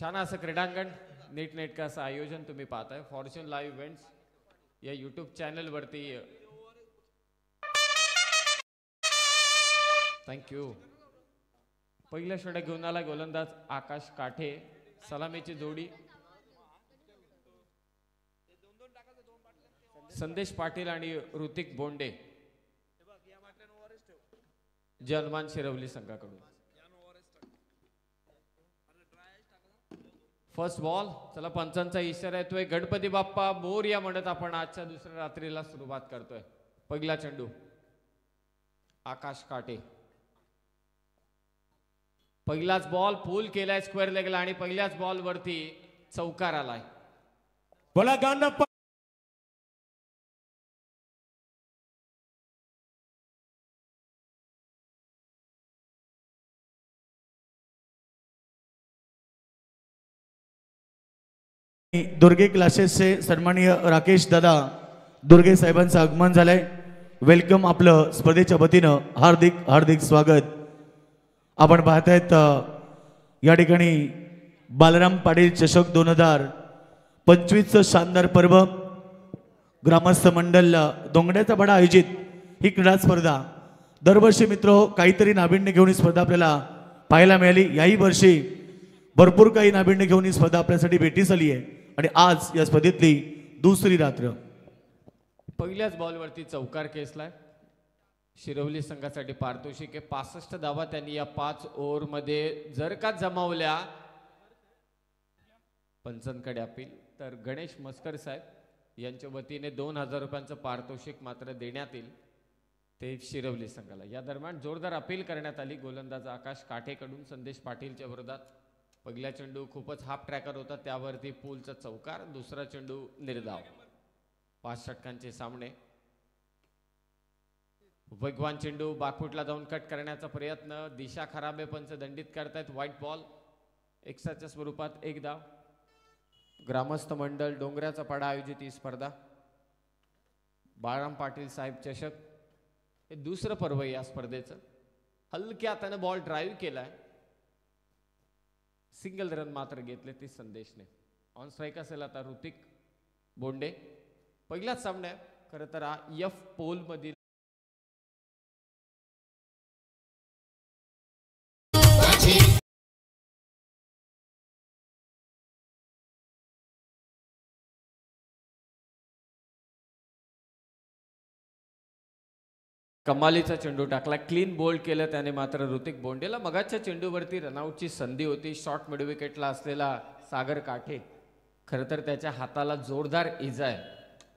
छान असं क्रीडांगण नीटनेटकं असं आयोजन तुम्ही पाहताय फॉर्च्यून लाईव्ह इव्हेंट्स या यूट्यूब चॅनलवरती. थँक्यू. पहिला षटक घेऊन आला गोलंदाज आकाश काठे. सलामीची जोडी संदेश पाटील आणि ऋतिक बोंडे जलमान शिरवली संघाकडून. First ball. चला पंचांचा इशारा येतोय गणपती बाप्पा मोरया म्हणत आपण आजच्या दुसऱ्या रात्रीला सुरुवात करतोय. पहिला चेंडू आकाश काटे. पहिलाच बॉल पूल केलाय स्क्वेअर लेगला आणि पहिल्याच बॉल वरती चौकार आलाय. बोला गणपती दुर्गे क्लासेस से सन्माननीय राकेश दादा दुर्गे साहेबांचं आगमन झालंय. वेलकम. आपलं स्पर्धेच्या वतीनं हार्दिक हार्दिक स्वागत. आपण पाहतायत या ठिकाणी बालराम पाटील चषक 2025 शानदार पर्व. ग्रामस्थ मंडळ दोंगड्याचा बडा आयोजित ही क्रीडा स्पर्धा दरवर्षी मित्र काहीतरी नाविन्य घेऊन ही स्पर्धा आपल्याला पाहायला मिळाली. याही वर्षी भरपूर काही नाविन्य घेऊन ही स्पर्धा आपल्यासाठी भेटीस आली आहे आणि आज या स्पर्धेतली दुसरी रात्र. पहिल्याच बॉलवरती चौकार केसलाय. शिरवली संघासाठी पारितोषिक आहे 65 धावा. त्यांनी या 5 ओव्हरमध्ये जर का जमावल्या पंचांकडे अपील तर गणेश मस्कर साहेब यांच्या वतीने 2000 रुपयांचं पारितोषिक मात्र देण्यात येईल ते शिरवली संघाला. या दरम्यान जोरदार अपील करण्यात आली गोलंदाज आकाश काठेकडून संदेश पाटीलच्या विरोधात. पहिला चेंडू खूपच हाफ ट्रॅकर होता त्यावरती पूलचा चौकार. दुसरा चेंडू निर्धाव. 5 षटकांचे सामने. वेगवान चेंडू बाकफुटला जाऊन कट करण्याचा प्रयत्न. दिशा खराबे पंच दंडित करतायत. White ball. एक्स्ट्राच्या स्वरूपात एक धाव. ग्रामस्थ मंडळ डोंगराचा पाडा आयोजित ही स्पर्धा बाळराम पाटील साहेब चषक हे दुसरं पर्व या स्पर्धेचं. हलक्या हाताने बॉल ड्राईव्ह केलाय. सिंगल रन मात्र घेतले ती संदेशने. ऑन स्ट्राईक असेल आता ऋतिक बोंडे. पहिलाच सामना खरं तर एफ पोल मधील कमालीचा चेंडू टाकला. क्लीन बोल्ड केलं त्याने मात्र ऋतिक बोंडेला. मगाच्या चेंडूवरती रनआउटची संधी होती. शॉर्ट मिड विकेटला असलेला सागर काठे खरं तर त्याच्या हाताला जोरदार इजा आहे.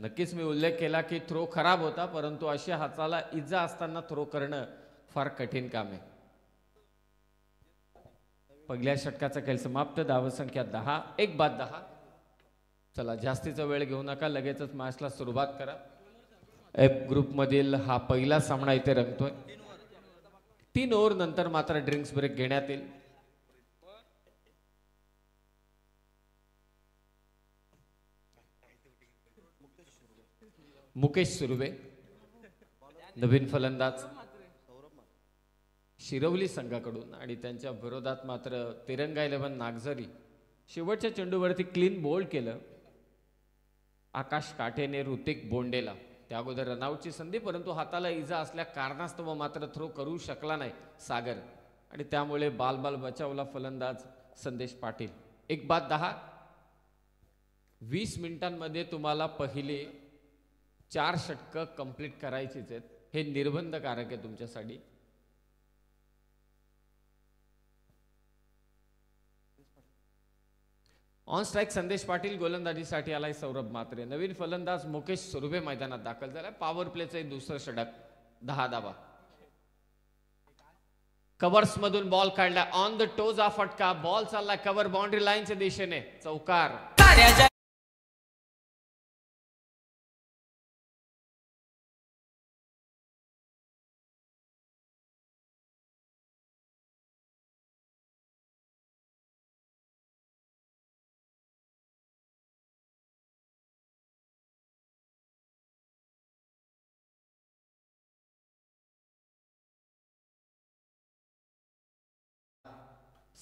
नक्कीच मी उल्लेख केला की थ्रो खराब होता परंतु अशा हाताला इजा असताना थ्रो करणं फार कठीण काम आहे. पहिल्या षटकाचा खेळ समाप्त. धावसंख्या 10. 1 बाद 10. चला जास्तीचा वेळ घेऊ नका लगेचच मॅचला सुरुवात करा. एफ ग्रुप मधील हा पहिला सामना इथे रंगतोय. 3 ओव्हर नंतर मात्र ड्रिंक्स ब्रेक घेण्यात येईल. मुकेश सुर्वे नवीन फलंदाज शिरवली संघाकडून आणि त्यांच्या विरोधात मात्र तिरंगा 11 नागझरी. शेवटच्या चेंडूवरती क्लीन बोल्ड केलं आकाश काठेने ऋतिक बोंडेला. त्या अगोदर रनआउटची संधी परंतु हाताला इजा असल्या कारणास्तव मात्र थ्रो करू शकला नाही सागर आणि त्यामुळे बाल बचावला फलंदाज संदेश पाटील. 1 बाद 10. 20 मिनिटांमध्ये तुम्हाला पहिले 4 षटकं कंप्लीट करायचीच आहेत. हे निर्बंधकारक आहे तुमच्यासाठी. ऑन स्ट्राईक संदेश पाटील. गोलंदाजीसाठी आलाय सौरभ म्हात्रे. नवीन फलंदाज मुकेश सुर्वे मैदानात दाखल झालाय. पॉवर प्लेचं दुसरं षटक. 10 धावा. कव्हर्स मधून बॉल काढलाय. ऑन द टोज हा फटका. बॉल चाललाय कव्हर बाउंड्री लाईनच्या दिशेने. चौकार.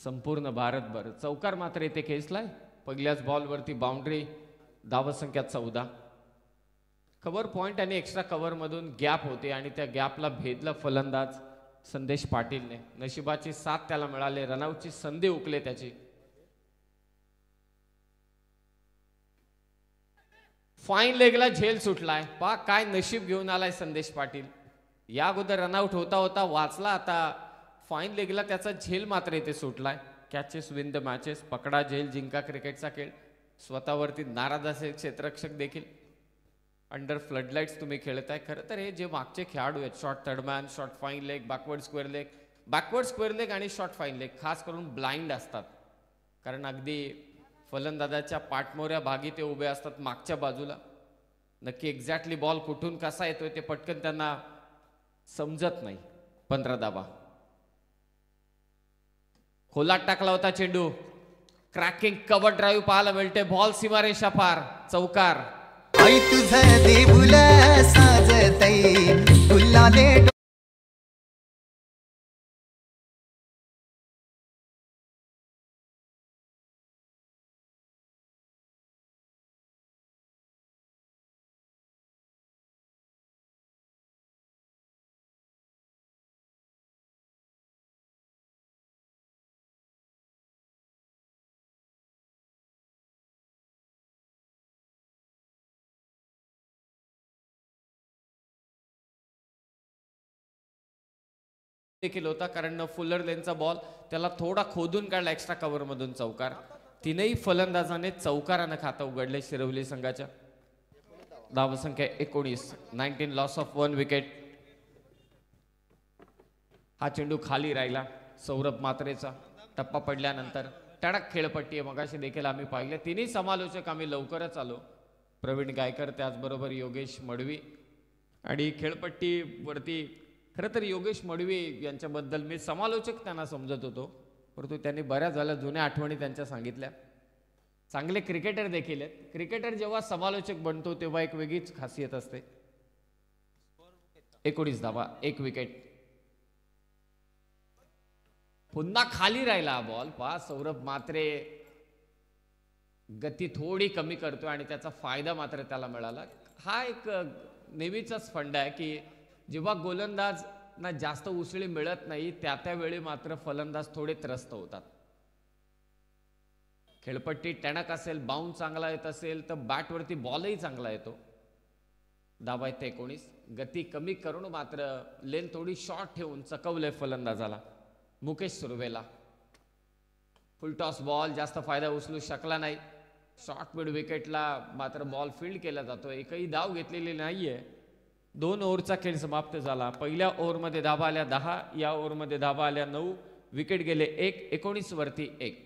संपूर्ण भारतभर. चौकार मात्र इथे खेचलाय. पहिल्याच बॉलवरती बाउंड्री. धावसंख्या 14. कव्हर पॉइंट आणि एक्स्ट्रा कव्हर मधून गॅप होते आणि त्या गॅपला भेदला फलंदाज संदेश पाटीलने. नशिबाची साथ त्याला मिळाले. रनआउटची संधी उकले त्याची. फाईन लेगला झेल सुटलाय. पा काय नशीब घेऊन आलाय संदेश पाटील. या अगोदर रनआउट होता होता वाचला. आता फाईन लेगला त्याचा झेल मात्र इथे सुटलाय. Catches win the matches. पकडा झेल जिंका क्रिकेटचा खेळ. स्वतःवरती नाराज असेल क्षेत्ररक्षक देखील. अंडर फ्लडलाइट्स तुम्ही खेळताय. खरं तर हे जे मागचे खेळाडू आहेत short third man, short fine leg, backward square leg आणि शॉर्ट फाईन लेग खास करून ब्लाइंड असतात. कारण अगदी फलंदाजाच्या पाठमोऱ्या भागी ते उभे असतात मागच्या बाजूला. नक्की एक्झॅक्टली बॉल कुठून कसा येतोय ते पटकन त्यांना समजत नाही. 15 धावा. खोलात टाकला होता चेंडू. क्रॅकिंग कव्हर ड्राईव्ह पाहायला मिळते. बॉल सीमारेषा पार. चौकार. आई तुझं देऊल साजतई फुलाले देखील होता कारण फुलर लेनचा बॉल त्याला थोडा खोदून काढला एक्स्ट्रा कव्हर मधून. चौकार. तीनही फलंदाजाने चौकारानं खातं उघडले शिरवली संघाच्या. धावसंख्या 19. Loss of 1 wicket. हा चेंडू खाली राहिला सौरभ मात्रेचा. टप्पा पडल्यानंतर टणक खेळपट्टी आहे. मगाशी देखील आम्ही पाहिले. तिन्ही समालोचक आम्ही लवकरच आलो. प्रवीण गायकर त्याचबरोबर योगेश मडवी. आणि खेळपट्टीवरती खरं तर योगेश मडवी यांच्याबद्दल मी समालोचक त्यांना समजत होतो, परंतु त्यांनी बऱ्याच झाल्या जुन्या आठवणी त्यांच्या सांगितल्या. चांगले क्रिकेटर देखील आहेत. क्रिकेटर जेव्हा समालोचक बनतो तेव्हा एक वेगळीच खासियत असते. 19 धावा, 1 विकेट. पुन्हा खाली राहिला बॉल. पहा सौरभ मात्रे गती थोडी कमी करतोय आणि त्याचा फायदा मात्र त्याला मिळाला. हा एक नेहमीचाच फंड आहे की जेव्हा गोलंदाज ना जास्त उसळी मिळत नाही त्या वेळी मात्र फलंदाज थोडे त्रस्त होतात. खेळपट्टी टणक असेल, बाउंस चांगला येत असेल तर बॅटवरती बॉलही चांगला येतो. धावा आहेत 19. गती कमी करून मात्र लेन थोडी शॉर्ट ठेवून चकवलंय फलंदाजाला. मुकेश सुर्वेला फुलटॉस बॉल जास्त फायदा उचलू शकला नाही. शॉर्ट मिड विकेटला मात्र बॉल फील्ड केला जातो. एकही धाव घेतलेली नाहीये. 2 ओव्हरचा खेळ समाप्त झाला. पहिल्या ओव्हरमध्ये धावा आल्या 10, या ओव्हरमध्ये धावा आल्या 9. विकेट गेले 1. 19 वरती 1.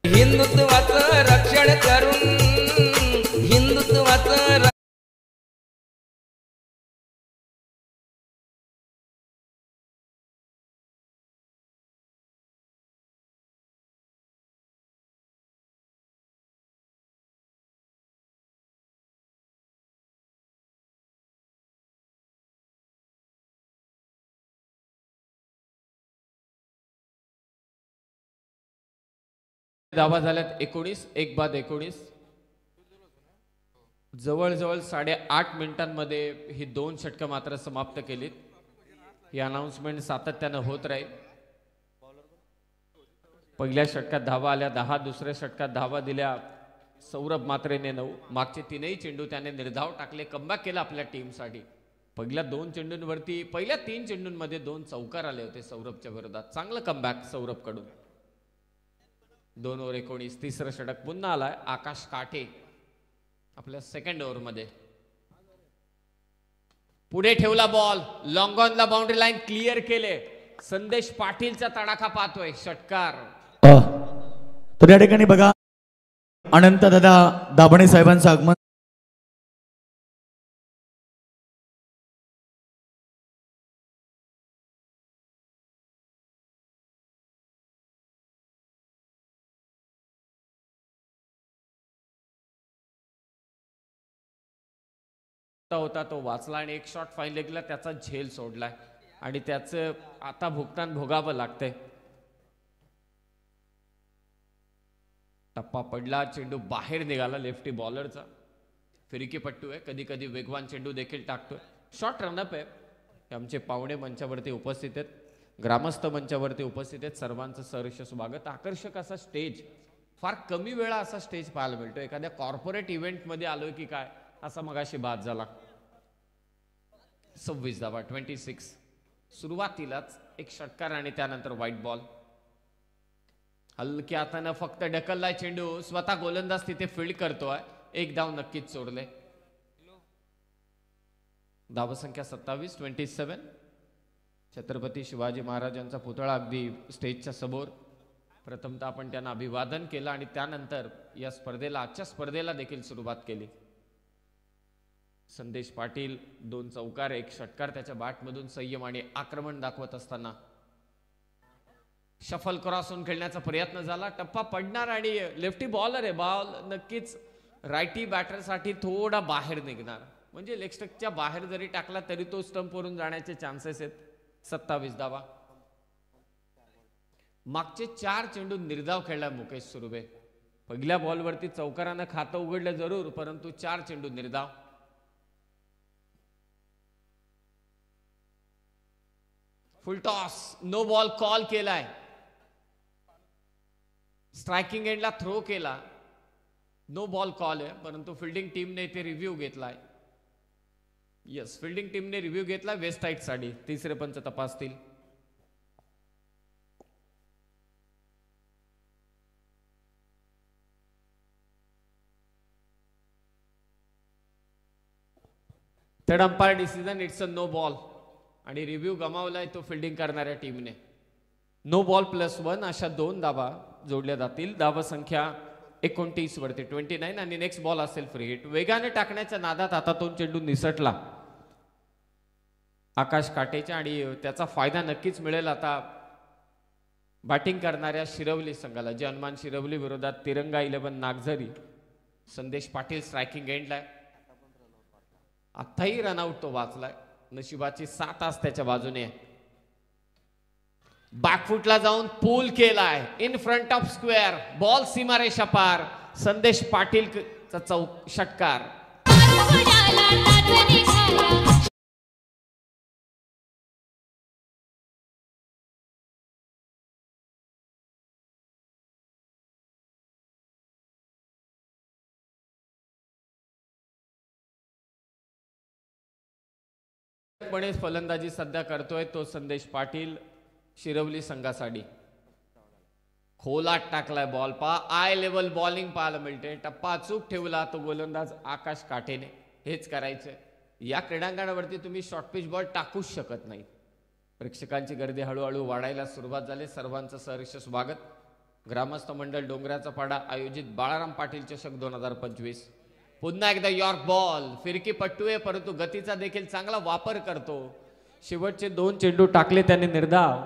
हिंदुत्वाचं रक्षण करून हिंदुत्वाचं धावा झाल्यात 19. 1 बाद 19. जवळजवळ 8.5 मिनिटांमध्ये ही 2 षटकं मात्र समाप्त केलीत. ही अनाउन्समेंट सातत्यानं होत राहील. पहिल्या षटकात धावा आल्या 10, दुसऱ्या षटकात धावा दिल्या सौरभ मात्रेने 9. मागचे 3ही चेंडू त्याने निर्धाव टाकले. कमबॅक केला आपल्या टीमसाठी. पहिल्या 2 चेंडूंवरती पहिल्या 3 चेंडूंमध्ये 2 चौकार आले होते सौरभच्या विरोधात. चांगलं कमबॅक सौरभ कडून. 2 ओव्हर 19. तिसरं षटक पुन्हा आलाय आकाश काटे आपल्या सेकंड ओव्हर मध्ये. पुढे ठेवला बॉल. लॉंग ऑनला बाउंड्री लाईन क्लिअर केले. संदेश पाटीलचा तडाखा पाहतोय. षटकार. तर या ठिकाणी बघा अनंत दादा दाभणे साहेबांचं आगमन. होता तो वाचला आणि एक शॉट फाईन लेगला त्याचा झेल सोडलाय आणि त्याचं आता भुगतान भोगावं लागतंय. टप्पा पडला, चेंडू बाहेर निघाला लेफ्टी बॉलरचा. फिरकीपट्टू आहे, कधी कधी वेगवान चेंडू देखील टाकतोय. शॉर्ट रनअप आहे. हे आमचे पाहुणे मंचावरती उपस्थित आहेत, ग्रामस्थ मंचावरती उपस्थित आहेत, सर्वांचं सहर्ष स्वागत. आकर्षक असा स्टेज, फार कमी वेळा असा स्टेज पाहायला मिळतो. एखाद्या कॉर्पोरेट इव्हेंटमध्ये आलोय की काय असा मगाशी बाद झाला. 26 धावा, 26. सुरुवातीलाच एक षटकार आणि त्यानंतर व्हाईट बॉल. हलक्या हातानं फक्त ढकललाय चेंडू, स्वतः गोलंदाज तिथे फील्ड करतोय. एक धाव नक्कीच सोडले. धावसंख्या 27, 27. छत्रपती शिवाजी महाराजांचा पुतळा अगदी स्टेजच्या समोर. प्रथमतः आपण त्यांना अभिवादन केलं आणि त्यानंतर या स्पर्धेला, आजच्या स्पर्धेला देखील सुरुवात केली. संदेश पाटील 2 चौकार 1 षटकार त्याच्या बॅटमधून संयम आणि आक्रमण दाखवत असताना शफल क्रॉसहून खेळण्याचा प्रयत्न झाला. टप्पा पडणार आणि लेफ्टी बॉलर आहे. बॉल नक्कीच रायटी बॅटरसाठी थोडा बाहेर निघणार, म्हणजे लेग स्टंपच्या बाहेर जरी टाकला तरी तो स्टंपवरून जाण्याचे चान्सेस आहेत. 27 धावा. मागचे 4 चेंडू निर्धाव खेळला मुकेश सुर्वे. पहिल्या बॉलवरती चौकारानं खातं उघडलं जरूर, परंतु 4 चेंडू निर्धाव. Full toss, no ball call केलाय. स्ट्रायकिंग एंडला थ्रो केला, नो बॉल कॉल आहे, परंतु फिल्डिंग टीमने इथे रिव्ह्यू घेतलाय. यस, फिल्डिंग टीमने रिव्ह्यू घेतला वेस्ट साइड साठी. तिसरे पंच तपासतील. Third umpire decision, it's a no ball आणि रिव्ह्यू गमावलाय तो फिल्डिंग करणाऱ्या टीमने. नो बॉल +1 अशा 2 धावा जोडल्या जातील. धावा संख्या 29 वरती 29 आणि नेक्स्ट बॉल असेल फ्री हिट. वेगाने टाकण्याच्या नादात हातातून चेंडू निसटला आकाश काटेच्या आणि त्याचा फायदा नक्कीच मिळेल आता बॅटिंग करणाऱ्या शिरवली संघाला. जे हनुमान शिरवली विरोधात तिरंगा 11 नागझरी. संदेश पाटील स्ट्रायकिंग एंडला. आताही रनआउट तो वाचलाय. नशिबाची 7 आज त्याच्या बाजूने. बॅकफुटला जाऊन पूल केलाय in front of square. Ball सीमारेषा पार. संदेश पाटील चौक षटकार. फलंदाजी सध्या करतोय तो संदेश पाटील शिरवली संघासाठी. खोलात टाकलाय बॉल. आय लेवल बॉलिंग पाहायला मिळते. टप्पा अचूक ठेवला तो गोलंदाज आकाश काटेने. हेच करायचंय. या क्रीडांगणावरती तुम्ही शॉर्ट पिच बॉल टाकूच शकत नाही. प्रेक्षकांची गर्दी हळूहळू वाढायला सुरुवात झाली. सर्वांचं सहर्ष स्वागत. ग्रामस्थ मंडळ डोंगराचा पाडा आयोजित बाळाराम पाटील चषक 2025. पुन्हा एकदा यॉर्क बॉल. फिरकी पट्टू आहे, परंतु गतीचा देखील चांगला वापर करतो. शेवटचे 2 चेंडू टाकले त्याने निर्धाव.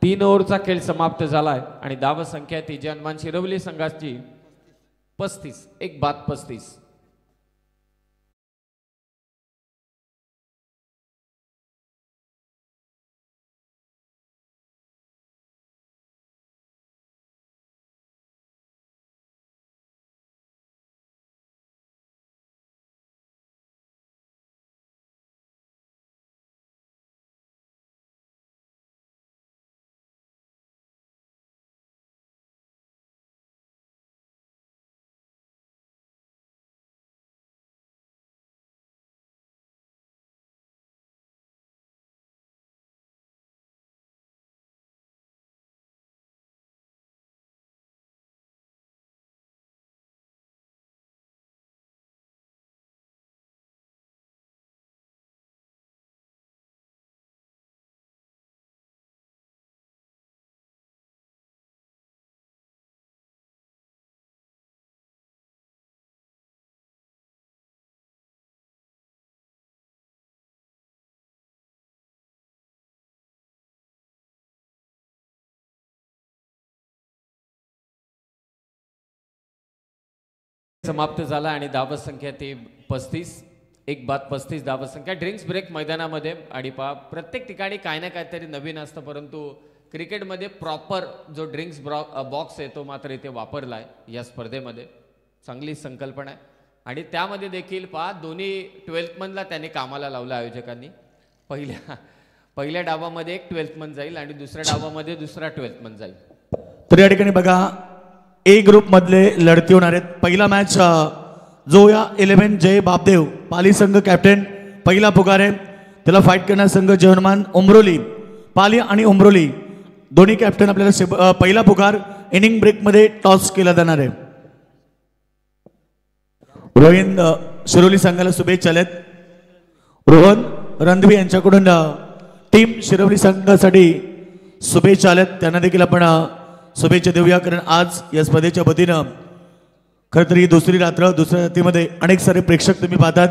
3 ओव्हरचा खेळ समाप्त झालाय आणि धाव संख्या ती हनुमान शिरवली संघाची 35. 1 बाद 35. समाप्त झाला आणि धाव संख्या ती 35. 1 बाद 35 धाव संख्या. ड्रिंक्स ब्रेक मैदानामध्ये आणि प्रत्येक ठिकाणी काय ना काहीतरी नवीन असतं, परंतु क्रिकेटमध्ये प्रॉपर जो ड्रिंक्स बॉक्स आहे तो मात्र इथे वापरला आहे या स्पर्धेमध्ये. चांगली संकल्पना आहे आणि त्यामध्ये देखील पहा दोन्ही 12th मनला त्यांनी कामाला लावलं आयोजकांनी. पहिल्या डावामध्ये एक 12th मन जाईल आणि दुसऱ्या डावामध्ये दुसरा 12th मन जाईल. तर या ठिकाणी बघा ए ग्रुप मधले लढती होणार आहेत. पहिला मॅच जो या 11 जय बापदेव पाली संघ कॅप्टन पहिला पुकार आहे त्याला फाईट करणार संघ जर्मन उमरोली. पाली आणि उमरोली दोन्ही कॅप्टन आपल्याला पहिला पुकार इनिंग ब्रेक मध्ये टॉस केला जाणार आहे. रोहन शिरोली संघाला शुभेच्छा आहेत. रोहन रणधवी यांच्याकडून टीम शिरोली संघासाठी शुभेच्छा आल्यात त्यांना देखील आपण शुभेच्छा देऊया. कारण आज या स्पर्धेच्या वतीनं खरं तर ही दुसरी दुसऱ्या रात्रीमध्ये अनेक सारे प्रेक्षक तुम्ही पाहतात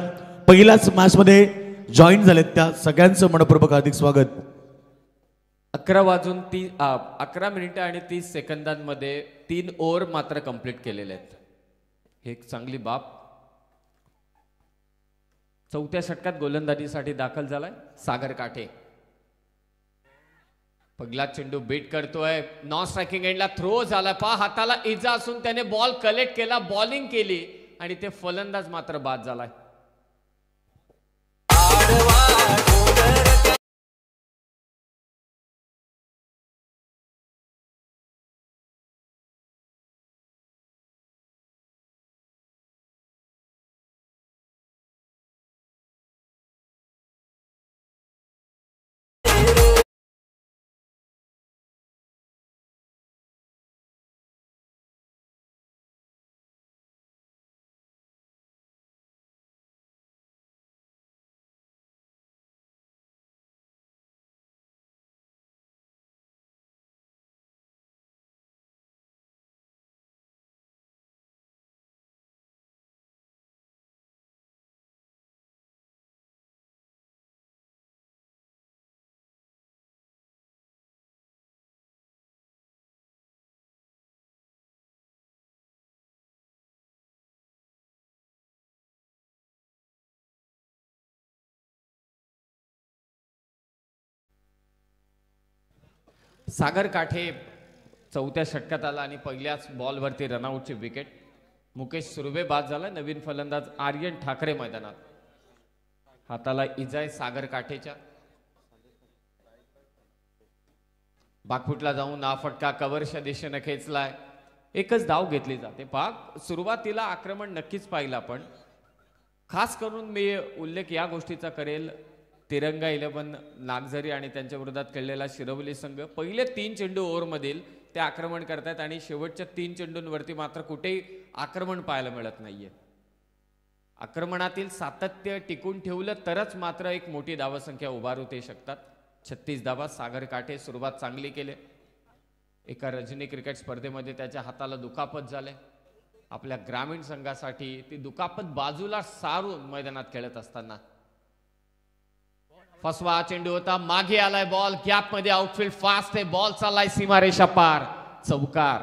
पहिल्याच मॅच मध्ये जॉईन झालेत त्या सगळ्यांचं मनपूर्वक हार्दिक स्वागत. 11 मिनिटं आणि 30 सेकंदांमध्ये 3 ओव्हर मात्र कंप्लीट केलेले आहेत. हे एक चांगली बाब. चौथ्या षटकात गोलंदाजीसाठी दाखल झालाय सागर काठे. पहिला चेंडू बीट करतोय नॉन स्ट्रायकिंग एंडला थ्रो झाला. पहा हाताला इजा असून त्याने बॉल कलेक्ट केला बॉलिंग केली आणि ते फलंदाज मात्र बाद झालाय. सागर काठे चौथ्या षटकात आला आणि पहिल्याच बॉलवरती रनआउटची विकेट. मुकेश सुर्वे बाद झाला. नवीन फलंदाज आर्यन ठाकरे मैदानात. हाताला इजाय सागर काठेच्या. बागफुटला जाऊन हा फटका कव्हरच्या दिशेने खेचलाय. एकच धाव घेतली जाते. पाक सुरुवातीला आक्रमण नक्कीच पाहिलं आपण. खास करून मी उल्लेख या गोष्टीचा करेल तिरंगा 11 नागझरी आणि त्यांच्या विरोधात खेळलेला शिरवली संघ पहिले 3 चेंडू ओव्हरमधील ते आक्रमण करतात आणि शेवटच्या 3 चेंडूंवरती मात्र कुठेही आक्रमण पाहायला मिळत नाहीये. आक्रमणातील सातत्य टिकून ठेवलं तरच मात्र एक मोठी धावसंख्या उभारू ते शकतात. 36 धावा. सागर काठे सुरुवात चांगली केली. एका रजनी क्रिकेट स्पर्धेमध्ये त्याच्या हाताला दुखापत झाले. आपल्या ग्रामीण संघासाठी ती दुखापत बाजूला सारून मैदानात खेळत असताना फसवा चेंडू होता. मागे आलाय बॉल गॅप मध्ये. आउटफील्ड फास्ट आहे. बॉल चाललाय सीमारेषा पार. चौकार.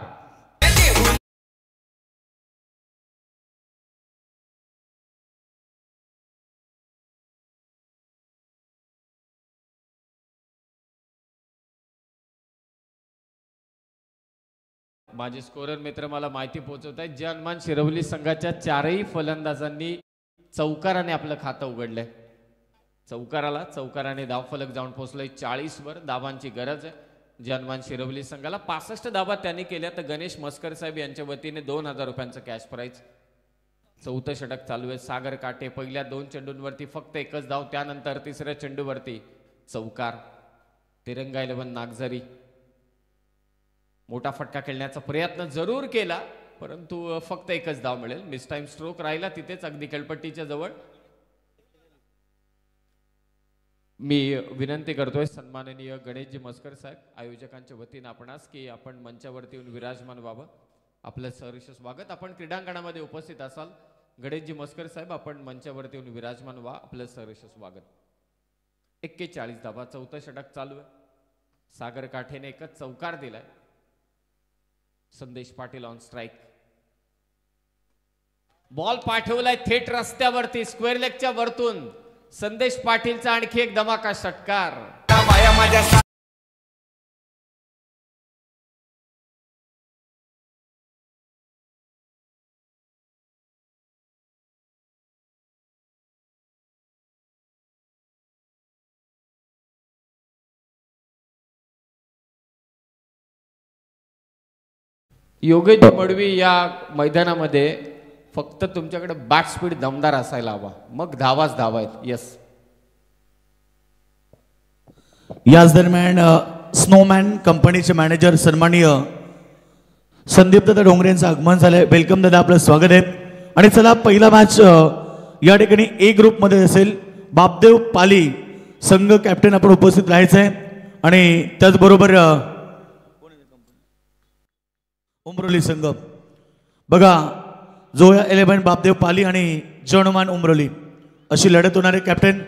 माझे स्कोरर मित्र मला माहिती पोहोचवत आहेत जनमान शिरवली संघाच्या 4ही फलंदाजांनी चौकाराने आपलं खातं उघडलंय. चौकाराने धावफलक जाऊन पोहोचलंय 40 वर. धावांची गरज आहे जनमान शिरवली संघाला. 65 धावा त्यांनी केल्या. तर गणेश मस्कर साहेब यांच्या वतीने 2000 रुपयांचं कॅश प्राइज. चौथं षटक चालू आहे. सागर काठे पहिल्या 2 चेंडूंवरती फक्त एकच धाव. त्यानंतर तिसऱ्या चेंडूवरती चौकार. तिरंगा 11 नागझरी मोठा फटका खेळण्याचा प्रयत्न जरूर केला परंतु फक्त एकच धाव मिळेल. मिस टाइम स्ट्रोक राहिला तिथेच अगदी खेळपट्टीच्या जवळ. मी विनंती करतोय सन्माननीय गणेशजी मस्कर साहेब आयोजकांच्या वतीने आपणास की आपण मंचावरती येऊन विराजमान व्हावं. आपलं सहर्ष स्वागत. आपण क्रीडांगणामध्ये उपस्थित असाल गणेशजी मस्कर साहेब आपण मंचावरती येऊन विराजमान व्हा. आपलं सहर्ष स्वागत. 41 धावा. चौथं षटक चालू आहे. सागर काठेने एकच चौकार दिलाय. संदेश पाटील ऑन स्ट्राइक. बॉल पाठवलाय थेट रस्त्यावरती स्क्वेअर लेगच्या वरतून. संदेश पाटीलचा आणखी एक धमाका षटकार. योगेश मडवी या मैदानामध्ये फक्त तुमच्याकडे बॅट स्पीड दमदार असायला हवा, मग धावाच धावा आहेत. येस. याच दरम्यान स्नोमॅन कंपनीचे मॅनेजर सन्माननीय संदीप दादा डोंगरे यांचं आगमन झालंय. वेलकम दादा, आपलं स्वागत आहे. आणि चला पहिला मॅच या ठिकाणी ए ग्रुप मध्ये असेल. बापदेव पाली संघ कॅप्टन आपण उपस्थित राहायचं आहे. आणि त्याचबरोबर उमरोली संघ बघा, जोया 11 बापदेव पाली आणि जनमान उमरोली अशी लढत होणारे. कॅप्टन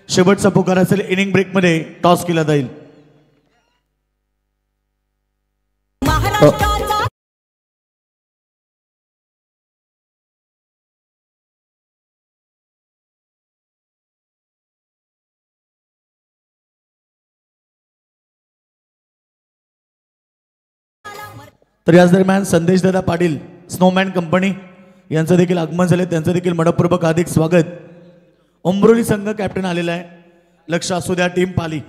शेवटचा पुकार असेल. इनिंग ब्रेक मध्ये टॉस केला जाईल. तर याच दरम्यान संदेश दादा पाटील स्नोमॅन कंपनी यांचं देखील आगमन झाले. त्यांचं देखील मनपूर्वक हार्दिक स्वागत. उमरोली संघ कॅप्टन आलेला आहे. लक्ष असू द्या टीम पाली.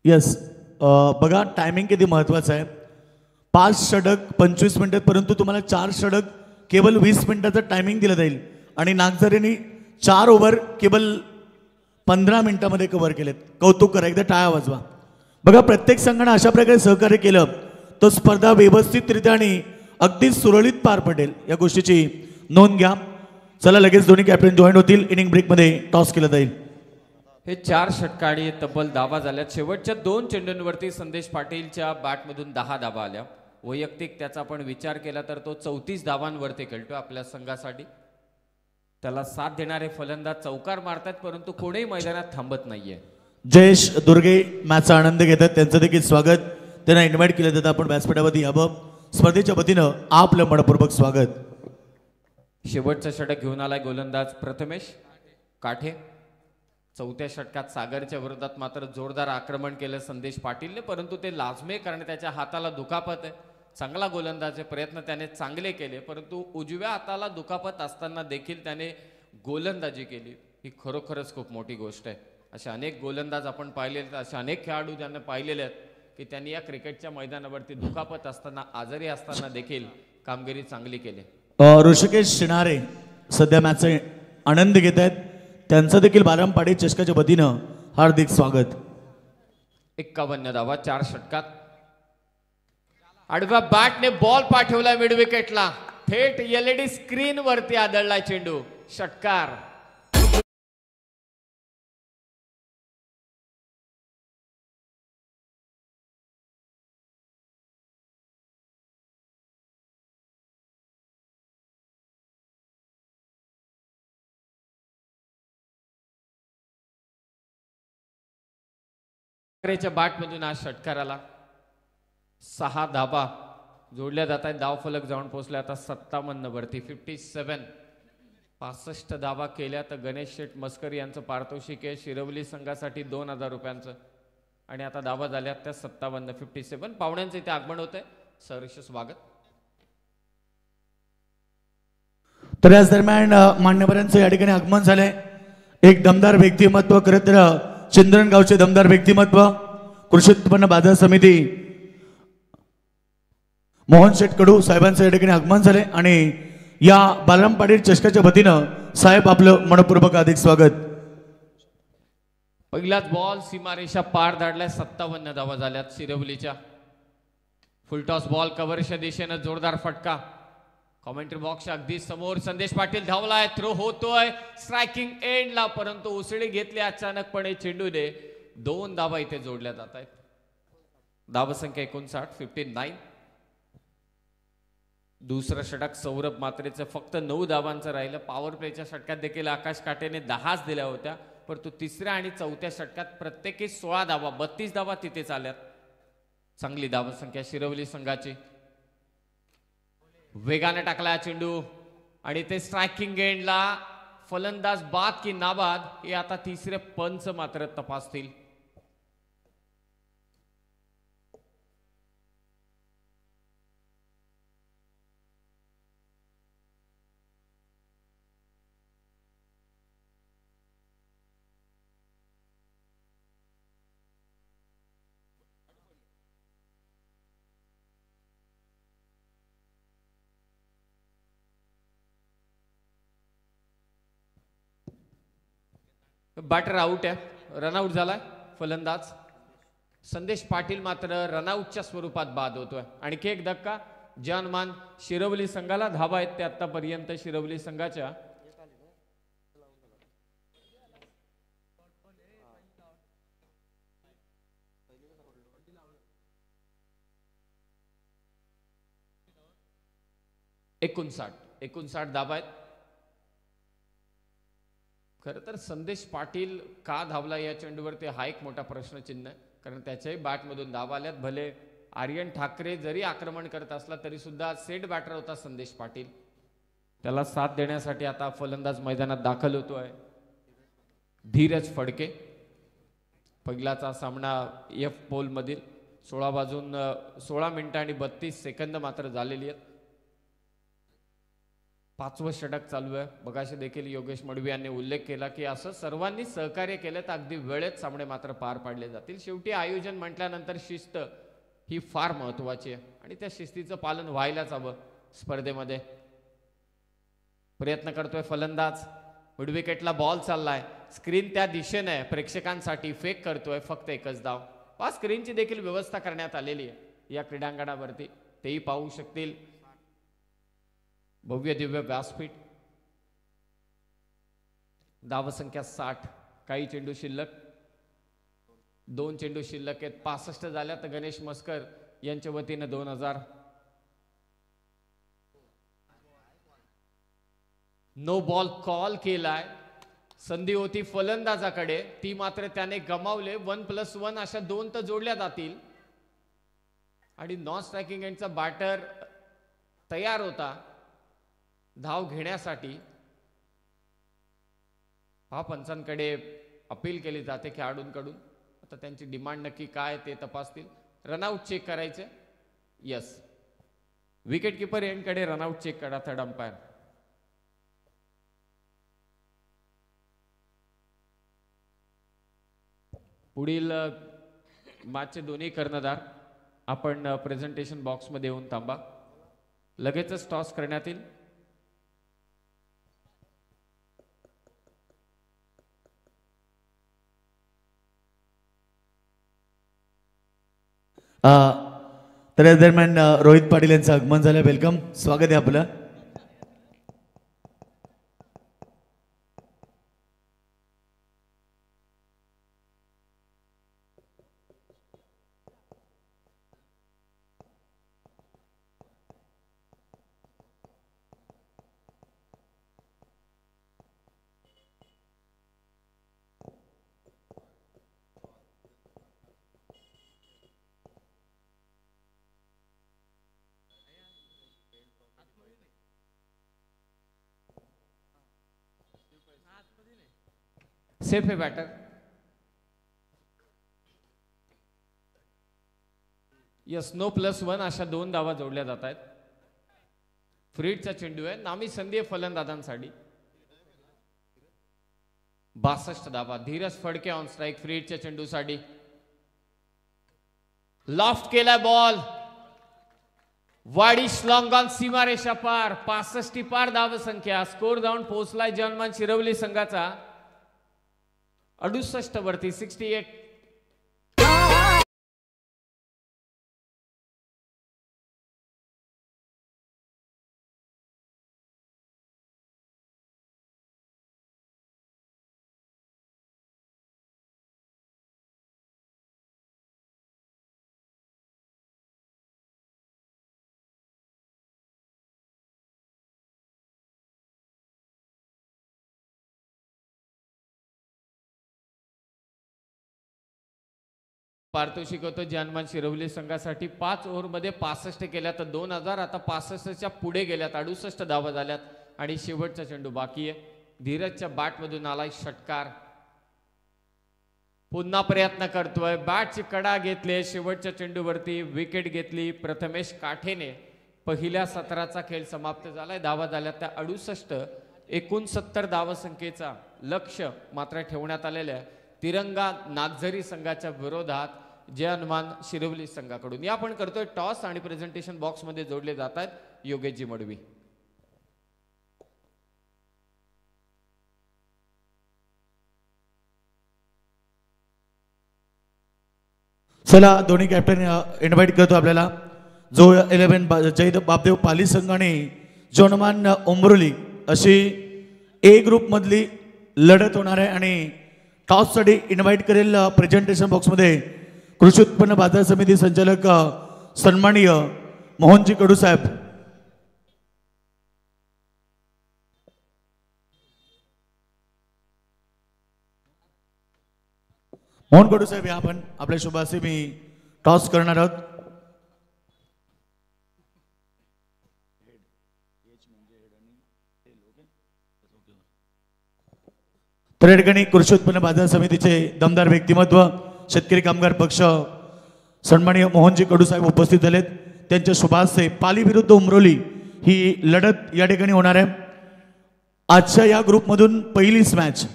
येस, बघा टायमिंग किती महत्वाचं आहे. 5 षटक 25 मिनिटात, परंतु तुम्हाला 4 षटक केवळ 20 मिनिटाचं टायमिंग दिलं जाईल. आणि नागझरेंनी 4 ओव्हर केवळ 15 मिनिटांमध्ये कव्हर केलेत. कौतुक करा, एकदा टाळ्या वाजवा. बघा, प्रत्येक संघाने अशा प्रकारे सहकार्य केलं तर स्पर्धा व्यवस्थितरित्या आणि अगदी सुरळीत पार पडेल. या गोष्टीची नोंद घ्या. चला, लगेच दोन्ही कॅप्टन जॉईन होतील. इनिंग ब्रेकमध्ये टॉस केलं जाईल. हे 4 षटकांनी तब्बल धावा झाल्यात. शेवटच्या 2 चेंडूंवरती संदेश पाटीलच्या बॅटमधून 10 धावा आल्या. वैयक्तिक त्याचा आपण विचार केला तर तो 34 धावांवरती खेळतोय आपल्या संघासाठी. त्याला साथ देणारे फलंदाज चौकार मारतात, परंतु कोणीही मैदानात थांबत नाहीये. जयेश दुर्गे मॅचचा आनंद घेतात. त्यांचं देखील स्वागत. त्यांना इन्व्हाइट केलं जातं. आपण व्यासपीठावरती यावं. स्पर्धेच्या वतीनं आपलं मनपूर्वक स्वागत. शेवटचं षटक घेऊन आलाय गोलंदाज प्रथमेश काठे. 4थ्या षटकात सागरच्या विरोधात मात्र जोरदार आक्रमण केलं संदेश पाटीलने, परंतु ते लाजमे कारण त्याच्या हाताला दुखापत आहे. चांगला गोलंदाजे प्रयत्न त्याने चांगले केले, परंतु उजव्या हाताला दुखापत असताना देखील त्याने गोलंदाजी केली. ही खरोखरच खूप मोठी गोष्ट आहे. असे अनेक गोलंदाज आपण पाहिलेले, असे अनेक खेळाडू त्यांना पाहिलेले आहेत की त्यांनी या क्रिकेटच्या मैदानावरती दुखापत असताना, आजारी असताना देखील कामगिरी चांगली केली. ऋषिकेश शिणारे सध्या मॅचचा आनंद घेत आहेत. त्यांचं देखील बारामपाडी चषकाच्या वतीनं हार्दिक स्वागत. 51 धावा 4 षटकात. आडव्या बॅटने बॉल पाठवला मिड विकेटला. थेट एलईडी स्क्रीन वरती आदळला चेंडू. षटकार. बॅटमधून आज षटकाराला 6 धावा जोडल्या जात आहेत. धावफलक जाऊन पोहोचले आता 57 वरती. 57. 65 धावा केल्या तर गणेश शेठ मस्कर यांचं पारितोषिक आहे शिरवली संघासाठी 2000 रुपयांचं. आणि आता धावा झाल्या त्या 57. 57. पाहुण्यांचं इथे आगमन होत आहे. सहर्ष स्वागत. तर याच दरम्यान मान्यवरांचं या ठिकाणी आगमन झालंय. एक दमदार व्यक्तिमत्व, खरं तर चंद्रनगावचे दमदार व्यक्तिमत्व, कृषी उत्पन्न बाजार समिती मोहन शेठ कडू साहेबांचं या ठिकाणी आगमन झाले. आणि या बालराम पाटील चषकाच्या वतीनं साहेब आपलं मनपूर्वक अधिक स्वागत. पहिलाच बॉल सीमारेषा पार धाडलाय. 57 धावा झाल्यात शिरवलीच्या. फुलटॉस बॉल कव्हरच्या दिशेनं जोरदार फटका. कॉमेंट्री बॉक्सच्या अगदी समोर संदेश पाटील धावलाय. थ्रो होतोय स्ट्रायकिंग एंडला, परंतु उसळी घेतली अचानकपणे चेंडूने. 2 धावा इथे जोडल्या जात आहेत. धावसंख्या 59. 59. दुसरं षटक सौरभ मात्रेचं फक्त 9 धावांचं राहिलं. पॉवर प्लेच्या षटकात देखील आकाश काटेने 10च दिल्या होत्या, परंतु तिसऱ्या आणि चौथ्या षटकात प्रत्येकी 16 धावा, 32 धावा तिथेच आल्यात. चांगली धावसंख्या शिरवली संघाची. वेगाने टाकला चेंडू आणि ते स्ट्रायकिंग एंडला. फलंदाज बाद की नाबाद हे आता तिसरे पंच मात्र तपासतील. बॅटर आउट आहे, रनआउट झालाय फलंदाज. संदेश पाटील मात्र रनआउटच्या स्वरूपात बाद होतोय. आणखी एक धक्का, जानमान शिरवली संघाला. धावा आहेत ते आतापर्यंत शिरवली संघाच्या. एकोणसाठ धावा आहेत. खरं तर संदेश पाटील का धावला या चेंडूवरती हा एक मोठा प्रश्नचिन्ह आहे, कारण त्याच्याही बॅटमधून धावा आल्यात. भले आर्यन ठाकरे जरी आक्रमण करत असला तरी सुद्धा सेट बॅटर होता संदेश पाटील. त्याला साथ देण्यासाठी आता फलंदाज मैदानात दाखल होतोय धीरज फडके. पहिलाचा सामना एफ पोल मधील 16 वाजून 16 मिनिटं आणि 32 सेकंद मात्र झालेली आहेत. 5वं षटक चालू आहे. बघाशी देखील योगेश मडवी यांनी उल्लेख केला की असं सर्वांनी सहकार्य केलं तर अगदी वेळेत सामने मात्र पार पाडले जातील. शेवटी आयोजन म्हटल्यानंतर शिस्त ही फार महत्वाची आहे आणि त्या शिस्तीचं पालन व्हायलाच हवं स्पर्धेमध्ये. प्रयत्न करतोय फलंदाज, मिड विकेटला बॉल चाललाय, स्क्रीन त्या दिशेने प्रेक्षकांसाठी फेक करतोय. फक्त एकच धाव. स्क्रीनची देखील व्यवस्था करण्यात आलेली आहे या क्रीडांगणावरती, तेही पाहू शकतील. भव्य दिव्य व्यासपीठ. धावसंख्या 60. काही चेंडू शिल्लक, 2 चेंडू शिल्लक आहेत. 65 झाल्या तर गणेश मस्कर यांच्या वतीने 2000. नो बॉल कॉल केलाय. संधी होती फलंदाजाकडे, ती मात्र त्याने गमावले. 1+1 अशा 2 तर जोडल्या जातील आणि नॉन स्ट्रायकिंग एंडचा बॅटर तयार होता धाव घेण्यासाठी. पंचांकडे अपील केली जाते खेळाडूंकडून. आता त्यांची डिमांड नक्की काय ते तपासतील. रनआउट चेक करायचे. यस, विकेट किपर एंडकडे रनआउट चेक करा थर्ड अंपायर. पुढील मॅचचे दोन्ही कर्णधार आपण प्रेझेंटेशन बॉक्समध्ये येऊन थांबा. लगेचच टॉस करण्यात येईल. तर या दरम्यान रोहित पाटील यांचं आगमन झालं. वेलकम, स्वागत आहे आपलं. सेफ आहे बॅटर. यस, नो +1 अशा 2 धावा जोडल्या जात आहेत. फ्रीडचा चेंडू आहे. नामी संधी आहे फलंदाजांसाठी. 62 धावा. धीरज फडके ऑन स्ट्राईक फ्रीडच्या चेंडूसाठी. लॉफ्ट केलाय बॉल. वाडी लॉंग ऑन सीमारेषा पार. 65 पार धाव संख्या. स्कोर जाऊन पोहोचलाय जनमान शिरवली संघाचा 68 वरती 68. पारितोषिक होतं जानमान शिरवली संघासाठी. 5 ओव्हरमध्ये 65 केल्या तर 2000. आता 65च्या पुढे गेल्यात. 68 धावा झाल्यात आणि शेवटचा चेंडू बाकी आहे. धीरजच्या बॅटमधून आलाय षटकार. पुन्हा प्रयत्न करतोय. बॅटची कडा घेतली. शेवटच्या चेंडूवरती विकेट घेतली प्रथमेश काठेने. पहिल्या सत्राचा खेळ समाप्त झालाय. धावा झाल्या त्या 68. 69 धावसंख्येचा लक्ष्य मात्र ठेवण्यात आलेलं आहे तिरंगा नागझरी संघाच्या विरोधात जय हनुमान शिरवली संघाकडून. या आपण करतोय टॉस आणि प्रेझेंटेशन बॉक्स मध्ये जोडले जात आहेत योगेशजी मडवी. चला दोन्ही कॅप्टन इन्व्हाइट करतो आपल्याला जो 11 जय बापदेव पाली संघ आणि जोनमान उमरोली अशी ए ग्रुप मधली लढत होणार आहे आणि टॉससाठी इन्व्हाइट करेल प्रेझेंटेशन बॉक्समध्ये कृषी उत्पन्न बाजार समिती संचालक सन्माननीय मोहनजी कडू साहेब. मोहन कडू साहेब या आपण आपल्या शुभासे मी टॉस करणार आहोत. तर या ठिकाणी कृषी उत्पन्न बाजार समितीचे दमदार व्यक्तिमत्व शेतकरी कामगार पक्ष सन्माननीय मोहनजी कडू साहेब उपस्थित झालेत. त्यांच्या शुभासे पाली विरुद्ध उमरोली ही लढत या ठिकाणी होणार आहे. आजच्या या ग्रुपमधून पहिलीच मॅच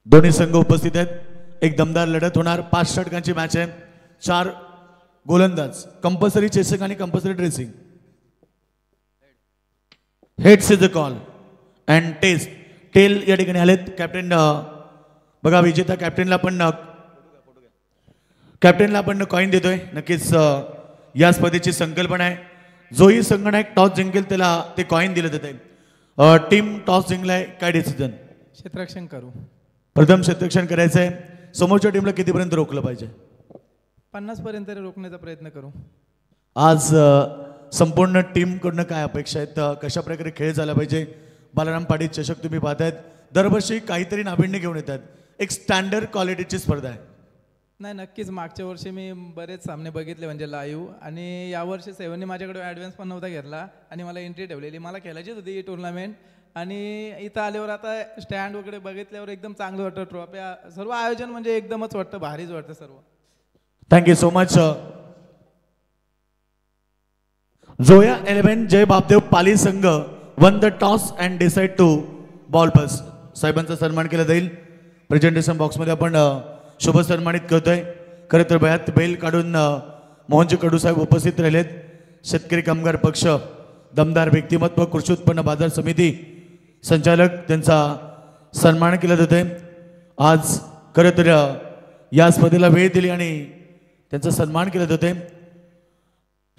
दोन्ही संघ उपस्थित आहेत. एक दमदार लढत होणार. 5 षटकांची मॅच आहे. 4 गोलंदाज, कंपल्सरी चेसिंग आणि compulsory dressing. Heads is the call and test tail या ठिकाणी आलेत. कॅप्टन बघा विजेता कॅप्टनला आपण कॉईन देतोय. नक्कीच या स्पर्धेची संकल्पना आहे जोही संगणक टॉस जिंकेल त्याला ते कॉईन दिलं जाते. टीम टॉस जिंकलाय, काय डिसिजन? क्षेत्ररक्षण करू. प्रथम क्षेत्ररक्षण करायचं आहे. समोरच्या टीमला कितीपर्यंत रोखलं पाहिजे? 50 पर्यंत रोखण्याचा प्रयत्न करू. आज संपूर्ण टीमकडनं काय अपेक्षा आहेत? कशा प्रकारे खेळ झाला पाहिजे? बालाराम पाटील चषक तुम्ही पाहतायत, दरवर्षी काहीतरी नाविन्य घेऊन येतात. एक स्टँडर्ड क्वालिटीची स्पर्धा आहे. नाही, नक्कीच मागच्या वर्षी मी बरेच सामने बघितले म्हणजे लाईव्ह, आणि यावर्षी सेव्हनने माझ्याकडे ॲडव्हान्स पण नव्हता घेतला आणि मला एंट्री ठेवलेली. मला खेळायचीच होती ही टुर्नामेंट आणि इथं आल्यावर आता स्टँड वगैरे बघितल्यावर एकदम चांगलं वाटतं. ट्रॉफ्या सर्व आयोजन म्हणजे एकदमच वाटतं, भारीच वाटतं सर्व. Thank you so much. Joya 11 Jai Bapdev Pali संघ won the toss and decide to bowl पास. साहेबांचा सन्मान केला जाईल. प्रेझेंटेशन बॉक्समध्ये आपण शुभ सन्मानित करतोय. खरं तर बयात बेल काढून मोहनजी कडू साहेब उपस्थित राहिलेत. शेतकरी कामगार पक्ष दमदार व्यक्तिमत्व कृषी उत्पन्न बाजार समिती संचालक त्यांचा सन्मान केला जातोय. आज खरं तर या स्पर्धेला वेळ दिली आणि त्यांचा सन्मान केला जातोय.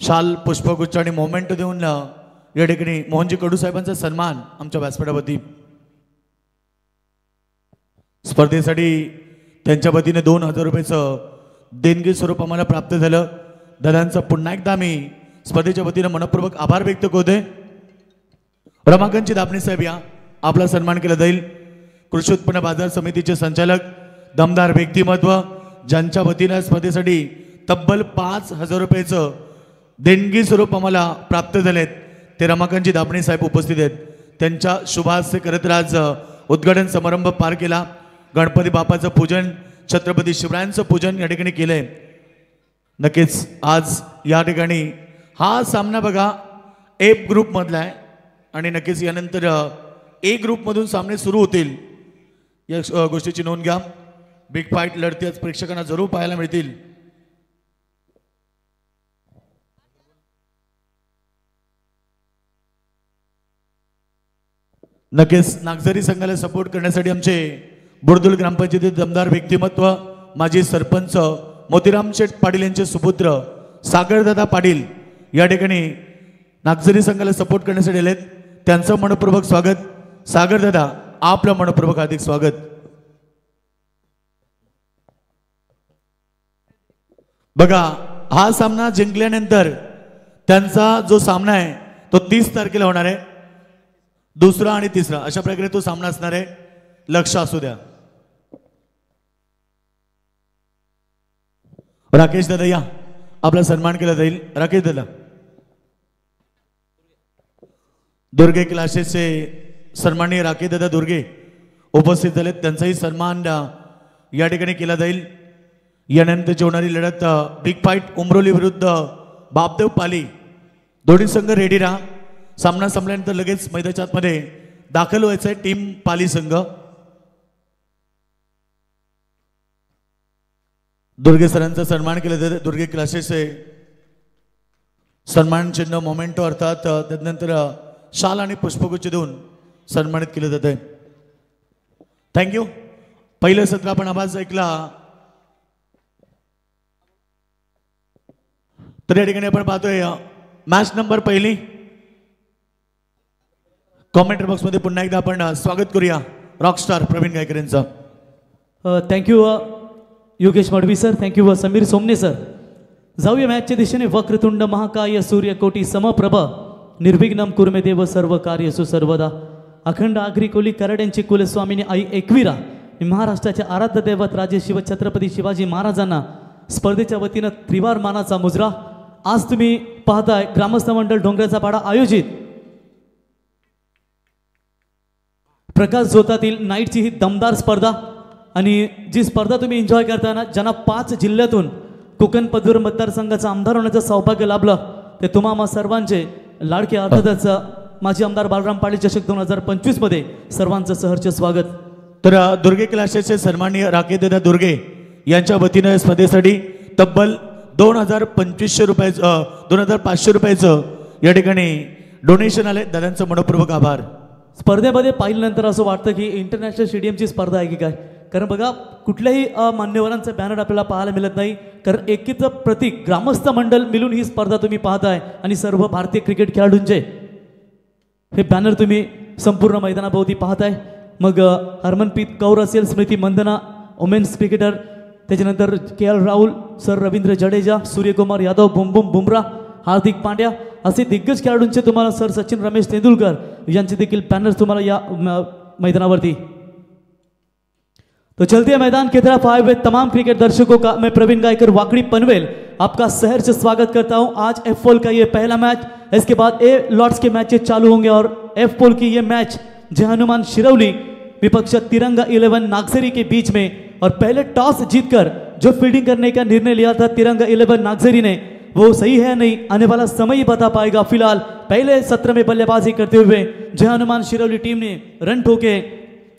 शाल पुष्पगुच्छ आणि मोमेंट देऊन या ठिकाणी मोहनजी कडू साहेबांचा सन्मान आमच्या व्यासपीठावरती. स्पर्धेसाठी त्यांच्या वतीने 2000 रुपयाचं देणगी स्वरूप आम्हाला प्राप्त झालं. दादांचा पुन्हा एकदा आम्ही स्पर्धेच्या वतीनं मनपूर्वक आभार व्यक्त करतोय. रमाकांतजी दाभणे साहेब या आपला सन्मान केला जाईल. कृषी उत्पन्न बाजार समितीचे संचालक दमदार व्यक्तिमत्व ज्यांच्या वतीनं स्पर्धेसाठी तब्बल 5000 रुपयाचं देणगी स्वरूप आम्हाला प्राप्त झालेत ते रमाकांतजी दाभणे साहेब उपस्थित आहेत. त्यांच्या शुभास्ते करत आज उद्घाटन समारंभ पार केला. गणपती बाप्पाचं पूजन, छत्रपती शिवरायांचं पूजन या ठिकाणी केलंय. नक्कीच आज या ठिकाणी हा सामना बघा एफ ग्रुप मधला आहे आणि नक्कीच यानंतर ए ग्रुप मधून सामने सुरू होतील. या गोष्टीची नोंद घ्या. बिग फाईट लढती आज प्रेक्षकांना जरूर पाहायला मिळतील. नक्कीच नागझरी संघाला सपोर्ट करण्यासाठी आमचे बुरदुल ग्रामपंचायतीत दमदार व्यक्तिमत्व माजी सरपंच मोतीराम शेठ पाटील यांचे सुपुत्र सागरदादा पाटील या ठिकाणी नागझरी संघाला सपोर्ट करण्यासाठी आलेत. त्यांचं मनपूर्वक स्वागत. सागरदादा आपलं मनपूर्वक हार्दिक स्वागत. बघा हा सामना जिंकल्यानंतर त्यांचा जो सामना आहे तो 30 तारखेला होणार आहे. दुसरा आणि तिसरा अशा प्रकारे तो सामना असणार आहे. लक्ष असू द्या. राकेश दादा या आपला सन्मान केला जाईल. राकेश दादा दुर्गे क्लासेसचे सन्माननीय राकेश दादा दुर्गे उपस्थित झालेत. त्यांचाही सन्मान या ठिकाणी केला जाईल. यानंतर होणारी लढत बिग फाईट उमरोली विरुद्ध बापदेव पाली. दोन्ही संघ रेडी राहा. सामना संपल्यानंतर लगेच मैदानाच्या आतमध्ये दाखल व्हायचं आहे टीम पाली संघ. दुर्गे सरांचा सन्मान केला जातो. दुर्गे क्लासेसचे सन्मान चिन्ह मोमेंटो अर्थात त्यानंतर शाल आणि पुष्पगुच्छ देऊन सन्मानित केले जाते. थँक्यू. पहिलं सत्र आपण आवाज ऐकला. तर या ठिकाणी आपण पाहतोय मॅच नंबर पहिली. कॉमेंट्री बॉक्स मध्ये पुन्हा एकदा आपण स्वागत करूया रॉकस्टार प्रवीण गायकर यांचं. Thank you Yogesh Madavi sir, thank you Sameer Somne sir. जाऊया मॅचच्या दिशेने. वक्रतुंड महाकाय सूर्यकोटी समप्रभ निर्विघ्नम कुर्मे देव सर्व कार्यसु सर्वदा. अखंड आगरी कोली कराड्यांची कुलस्वामिनी आई एकविरा महाराष्ट्राचे आराध्य दैवत राजे शिव छत्रपती शिवाजी महाराजांना स्पर्धेच्या वतीनं त्रिवार मानाचा मुजरा. आज तुम्ही पाहताय ग्रामस्थ मंडळ डोंगराचा पाडा आयोजित प्रकाश झोतातील नाईटची ही दमदार स्पर्धा. आणि जी स्पर्धा तुम्ही एन्जॉय करताना ज्यांना 5 जिल्ह्यातून कोकण पदवीर मतदारसंघाचा आमदार होण्याचं सौभाग्य लाभलं ते तुम्हा सर्वांचे लाडके अर्थातच माजी आमदार बालराम पाटील चषक 2025 मध्ये सर्वांचं सहर्ष स्वागत. तर दुर्गे क्लासेसचे सन्माननीय राकेशदादा दुर्गे यांच्या वतीनं स्पर्धेसाठी तब्बल 2500 रुपयाचं 2500 रुपयाचं या ठिकाणी डोनेशन आले. दादांचं मनपूर्वक आभार. स्पर्धेमध्ये पाहिल्यानंतर असं वाटतं की इंटरनॅशनल स्टेडियमची स्पर्धा आहे की काय. कारण बघा कुठल्याही मान्यवरांचं बॅनर आपल्याला पाहायला मिळत नाही. कारण एकीचं प्रतीक ग्रामस्थ मंडळ मिळून ही स्पर्धा तुम्ही पाहताय आणि सर्व भारतीय क्रिकेट खेळाडूंचे हे बॅनर तुम्ही संपूर्ण मैदानाभोवती पाहताय. मग हरमनप्रीत कौर असेल, स्मृती मंदना वुमेन्स क्रिकेटर, त्याच्यानंतर KL राहुल सर, रवींद्र जडेजा, सूर्यकुमार यादव, बुमबुम बुमरा, हार्दिक पांड्या असे दिग्गज खेळाडूंचे तुम्हाला सर सचिन रमेश तेंडुलकर यांचे देखील बॅनर्स तुम्हाला या मैदानावरती. तो चलते मैदान की तरफ आए हुए तमाम क्रिकेट दर्शकों का मैं प्रवीण गायकर वाकड़ी पनवेल आपका सहर्ष स्वागत करता हूं. आज F-पोल का ये पहला मैच, इसके बाद A लॉट्स के मैचेस चालू होंगे और F-पोल की ये मैच जय हनुमान शिरौली विपक्ष तिरंगा 11 नागसरी के बीच में. और पहले टॉस जीतकर जो फील्डिंग करने का निर्णय लिया था तिरंगा 11 नागसरी ने, वो सही है नहीं आने वाला समय ही बता पाएगा. फिलहाल पहले सत्र में बल्लेबाजी करते हुए जय हनुमान शिरौली टीम ने रन ठोके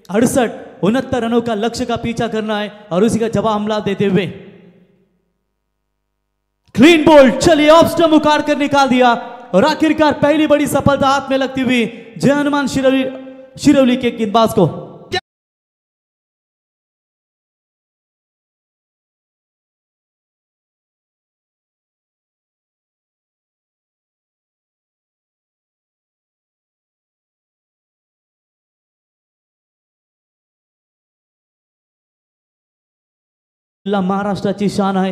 68-69 रनों का लक्ष्य का पीछा करना है और उसी का जवाब हमला देते हुए क्लीन बोल्ड. चलिए ऑफ स्टंप उखाड़ कर निकाल दिया और आखिरकार पहली बड़ी सफलता हाथ में लगती हुई जय हनुमान शिरौली के गेंदबाज को. महाराष्ट्राची शान आहे.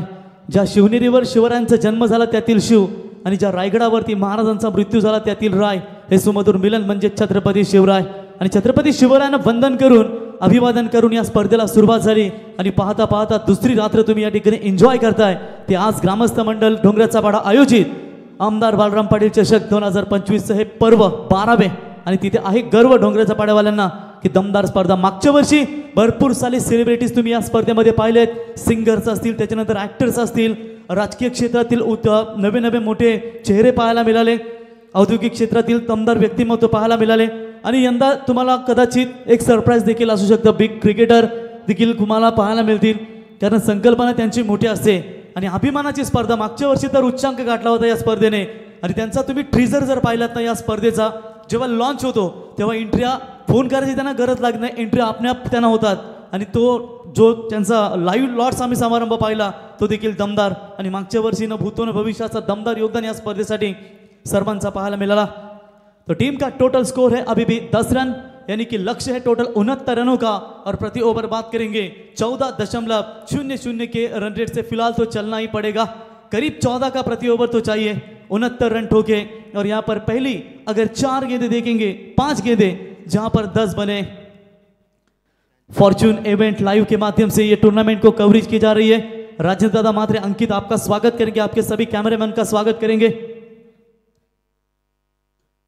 ज्या शिवनेरीवर शिवरायांचा जन्म झाला त्यातील शिव आणि ज्या रायगडावरती महाराजांचा मृत्यू झाला त्यातील राय, हे सुमधुर मिलन म्हणजे छत्रपती शिवराय. आणि छत्रपती शिवरायांना वंदन करून अभिवादन करून या स्पर्धेला सुरुवात झाली. आणि पाहता पाहता दुसरी रात्र तुम्ही या ठिकाणी एन्जॉय करताय ते आज ग्रामस्थ मंडळ डोंगराचा पाडा आयोजित आमदार बालराम पाटील चषक 2025 हे पर्व 12वे. आणि तिथे आहे गर्व डोंगराच्या पाड्यावाल्यांना की दमदार स्पर्धा. मागच्या वर्षी भरपूर सारे सेलिब्रिटीज तुम्ही या स्पर्धेमध्ये पाहिलेत. सिंगर्स असतील, त्याच्यानंतर ॲक्टर्स असतील, राजकीय क्षेत्रातील नवे नवे मोठे चेहरे पाहायला मिळाले, औद्योगिक क्षेत्रातील दमदार व्यक्तिमत्व पाहायला मिळाले. आणि यंदा तुम्हाला कदाचित एक सरप्राईज देखील असू शकतं. बिग क्रिकेटर देखील तुम्हाला पाहायला मिळतील कारण संकल्पना त्यांची मोठी असते. आणि अभिमानाची स्पर्धा. मागच्या वर्षी तर उच्चांक गाठला होता या स्पर्धेने आणि त्यांचा तुम्ही ट्रीजर जर पाहिलात ना या स्पर्धेचा, जेव्हा लॉन्च होतो तेव्हा एंट्रिया फोन करायची त्यांना गरज लागत नाही, एंट्री आपल्याप त्यांना होतात. आणि तो जो त्यांचा लाईव्ह लॉट्स आम्ही समारंभ पाहिला तो देखील दमदार. आणि मागच्या वर्षी न भूतो न भविष्याचा दमदार योगदान या स्पर्धेसाठी सर्वांचा पाहायला मिळाला. तो टीम का टोटल स्कोर है अभी भी 10 रन, यानी कि लक्ष्य है टोटल 69 रनों का. और प्रति ओवर बात करेंगे 14.00 के रन रेट से फिलहाल तो चलना ही पड़ेगा. करीब 14 का प्रति ओवर तो चाहिए. 69 रन ठोके और यहाँ पर पहली अगर 4 गेंदें देखेंगे, 5 गेंदें जहां पर 10 बने. फॉर्च्यून इवेंट लाइव के माध्यम से ये टूर्नामेंट को कवरेज की जा रही है. राजेंद्र दादा मात्रे, अंकित आपका स्वागत करेंगे, आपके सभी कैमरामैन का स्वागत करेंगे.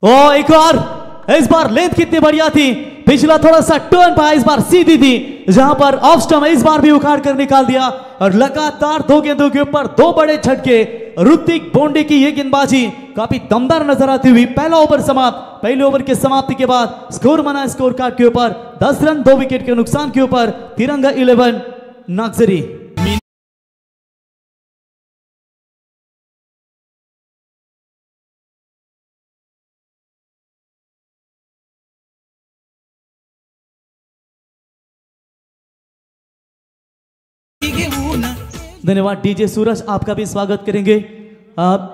ओ एक और, इस बार लेंथ कितनी बढ़िया थी, पिछला थोड़ा सा टर्न पाया, इस बार सीधी थी जहां पर ऑफ स्टंप इस बार भी उखाड़ कर निकाल दिया. और लगातार 2 गेंदों के ऊपर 2 बड़े झटके. ऋतिक बोंडे की ये गेंदबाजी काफी दमदार नजर आती हुई. पहला ओवर समाप्त. पहले ओवर के समाप्ति के बाद स्कोर बना स्कोर कार्ड के ऊपर 10 रन 2 विकेट के नुकसान के ऊपर तिरंगा 11 नागजरी. धन्यवाद डीजे सूरज, आपका भी स्वागत करेंगे।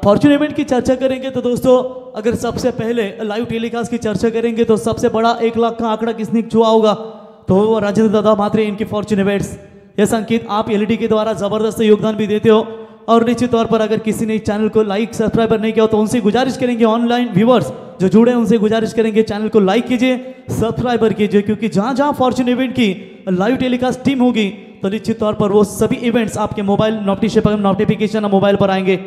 फॉर्चून इवेंट की चर्चा करेंगे तो दोस्तों, अगर सबसे पहले लाइव टेलीकास्ट की चर्चा करेंगे तो सबसे बड़ा 1 लाख का आंकड़ा किसने छुआ होगा तो वो राजेंद्र दादा मात्रे, इनकी फॉर्चून इवेंट्स। यस अंकित, आप एलईडी के द्वारा जबरदस्त योगदान भी देते हो और निश्चित तौर पर अगर किसी ने इस चैनल को लाइक सब्सक्राइबर नहीं किया हो तो उनसे गुजारिश करेंगे, ऑनलाइन व्यूवर्स जो जुड़े हैं उनसे गुजारिश करेंगे चैनल को लाइक कीजिए, सब्सक्राइबर कीजिए, क्योंकि जहां जहां फॉर्चून इवेंट की लाइव टेलीकास्ट टीम होगी तो निश्चित तौर पर वो सभी इवेंट्स आपके मोबाइल नोटिफिकेशन मोबाइल पर आएंगे।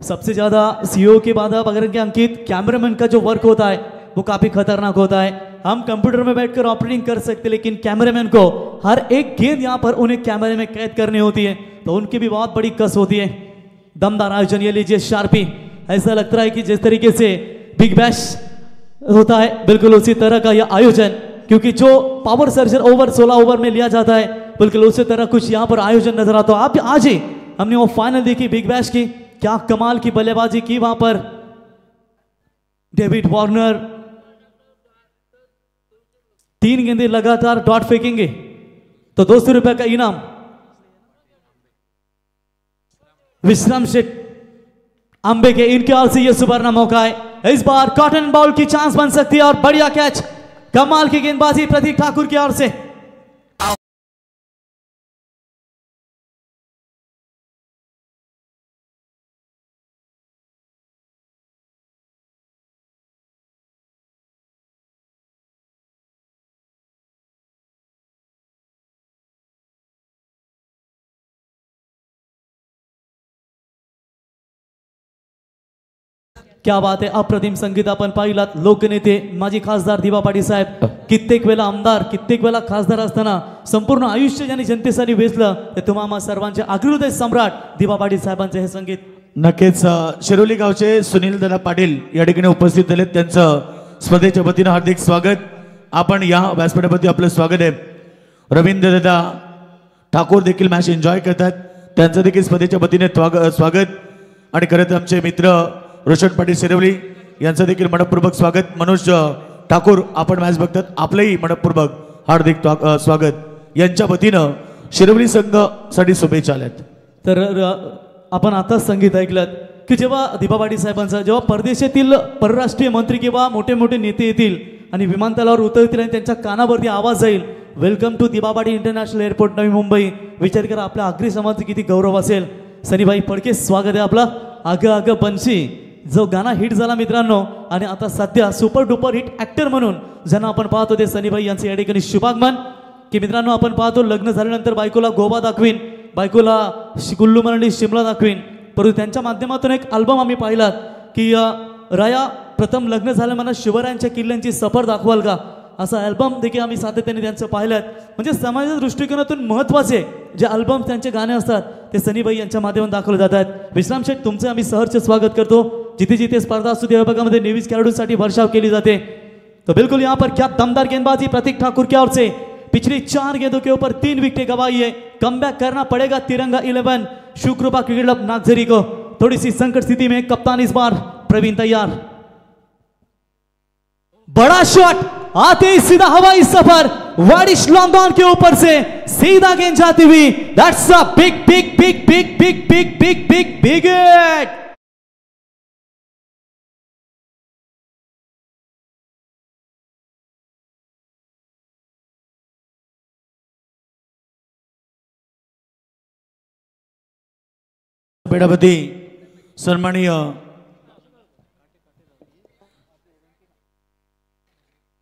सबसे ज्यादा सीईओ के बाद अब अगर अंकित, कैमरामैन का जो वर्क होता है वो काफी खतरनाक होता है। हम कंप्यूटर में बैठकर ऑपरेटिंग कर सकते हैं, लेकिन कैमरामैन को हर एक गेंद यहाँ पर उन्हें कैमरे में कैद करनी होती है, तो उनकी भी बहुत बड़ी कस होती है। दमदार आयोजन, ये लीजिए शार्पी। ऐसा लगता है कि जिस तरीके से बिग बैश होता है बिल्कुल उसी तरह का यह आयोजन, क्योंकि जो पावर सर्जर ओवर 16 ओवर में लिया जाता है बिल्कुल उसी तरह कुछ यहाँ पर आयोजन नजर आता है। आप आज ही हमने वो फाइनल देखी बिग बैश की, क्या कमाल की बल्लेबाजी की वहां पर डेविड वार्नर। 3 गेंदें लगातार डॉट फेंकेंगे तो 200 रुपए का इनाम। विश्राम शेठ अंबे के इनके ओर से यह सुवर्ण मौका है, इस बार कॉटन बॉल की चांस बन सकती है और बढ़िया कैच, कमाल की गेंदबाजी प्रतीक ठाकुर की ओर से। क्या बात आहे, अप्रतिम संगीत आपण पाहिलात। लोकनेते माजी खासदार दिवा पाटील साहेब, कित्येक वेळा आमदार, कित्येक वेळा खासदार असताना संपूर्ण आयुष्य ज्यांनी जनतेसाठी वेचलं ते तुम्हा सर्वांचे अग्रहृदय सम्राट दिवा पाटील साहेबांचे हे संगीत। नक्कीच शिरोली गावचे सुनील दादा पाटील या ठिकाणी उपस्थित झालेत, त्यांचं स्पर्धेच्या वतीनं हार्दिक स्वागत। आपण या व्यासपीठावरती आपलं स्वागत आहे। रवींद्र दादा ठाकूर देखील मॅच एन्जॉय करतात, त्यांचं देखील स्पर्धेच्या वतीने स्वागत। आणि खरं आमचे मित्र रोशन पाटील शिरवली यांचं देखील मनपूर्वक स्वागत। मनोज ठाकूर आपण मॅच बघतात, आपलंही मनपूर्वक हार्दिक स्वागत। यांच्या वतीनं शिरवली संघासाठी शुभेच्छा आल्यात। तर आपण आता संगीत ऐकलं की जेव्हा दिवा पाटील साहेबांचा जेव्हा परदेशातील परराष्ट्रीय मंत्री किंवा मोठे मोठे नेते येतील आणि विमानतळावर उतरतील आणि त्यांच्या कानावरती आवाज जाईल, वेलकम टू दिवा पाटील इंटरनॅशनल एअरपोर्ट नवी मुंबई, विचार करा आपल्या आगरी समाजाचा किती गौरव असेल। सनीभाई फडके स्वागत आहे आपला। आग आग बंशी जो गाणं हिट झाला मित्रांनो, आणि आता सध्या सुपर डुपर हिट ऍक्टर म्हणून ज्यांना आपण पाहतो ते सनीभाई यांचे या ठिकाणी शुभागमन। की मित्रांनो आपण पाहतो लग्न झाल्यानंतर बायकोला गोवा दाखवीन, बायकोला कुल्लू मनाली शिमला दाखवीन, परंतु त्यांच्या माध्यमातून एक अल्बम आम्ही पाहिला की राया प्रथम लग्न झालं मला शिवरायांच्या किल्ल्यांची सफर दाखवाल का, असा अल्बम देखील आम्ही सातत्याने त्यांचं पाहिलं। म्हणजे समाजाच्या दृष्टिकोनातून महत्त्वाचे जे अल्बम त्यांचे गाणे असतात ते सनीभाई यांच्या माध्यमातून दाखवले जातात। विश्राम शेठ तुमचे आम्ही सहर्ष स्वागत करतो। जिथे जिथे स्पर्धा असतो त्या विभागामध्ये नेव्हीज खेळाडूंसाठी वर्षाव केली जाते, तो बिल्कुल यहाँ पर क्या दमदार गेंदबाजी प्रतीक ठाकुर की ओर से। पिछली 4 गेंदों के ऊपर 3 विकेटें गंवाई है, कमबैक करना पड़ेगा तिरंगा 11 शुक्रबा क्रिकेट क्लब नागझरी को। थोड़ी सी संकट स्थिति में कप्तान इस बार प्रवीण तैयार, बड़ा शॉट आते ही सीधा हवाई सफर वाडिश लॉन्डन के ऊपर से सीधा गेंद जाती हुई, that's a big big big big big big big big big hit. बेडापती सन्माननीय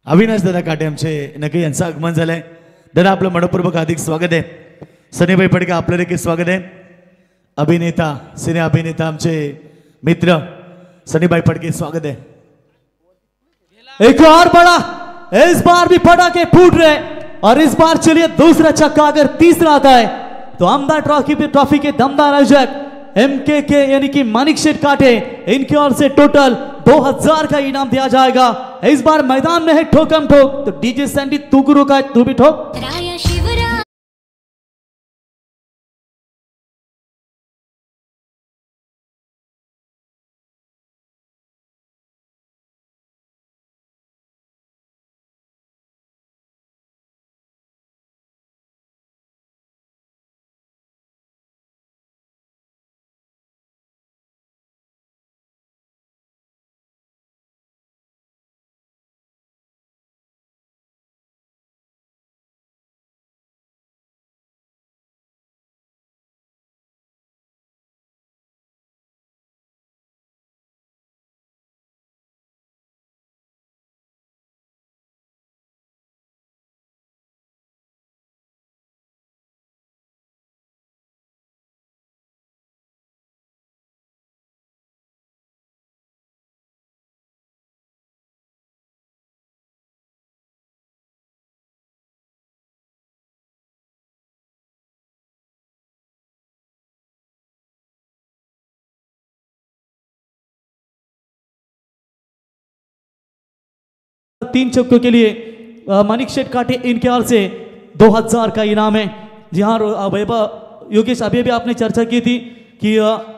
अविनाश दादा काटे आमचे नक्की यांचं आगमन झालंय। दादा आपलं मनपूर्वक हार्दिक स्वागत आहे। सनीभाई फडके आपलं देखील स्वागत आहे। अभिनेता सिने अभिनेता आमचे मित्र सनीभाई फडके स्वागत है। एक और बड़ा, इस बार भी पटाखे फूट रहे और इस बार चलिए दूसरा छक्का अगर तीसरा आता है तो आमदार ट्रॉफी के दमदार आयोजक MKK यानी कि मानिक शेठ काटे, इनकी ओर से टोटल 2000 का इनाम दिया जाएगा। इस बार मैदान में है ठोकम ठोक, तो डीजे सैंडी तू गुरु का तू भी ठोक। 3 चौकों के लिए मानिक शेठ काटे इनके ओर से 2000 का इनाम है। जी हाँ वैभव योगेश, अभी भी आपने चर्चा की थी कि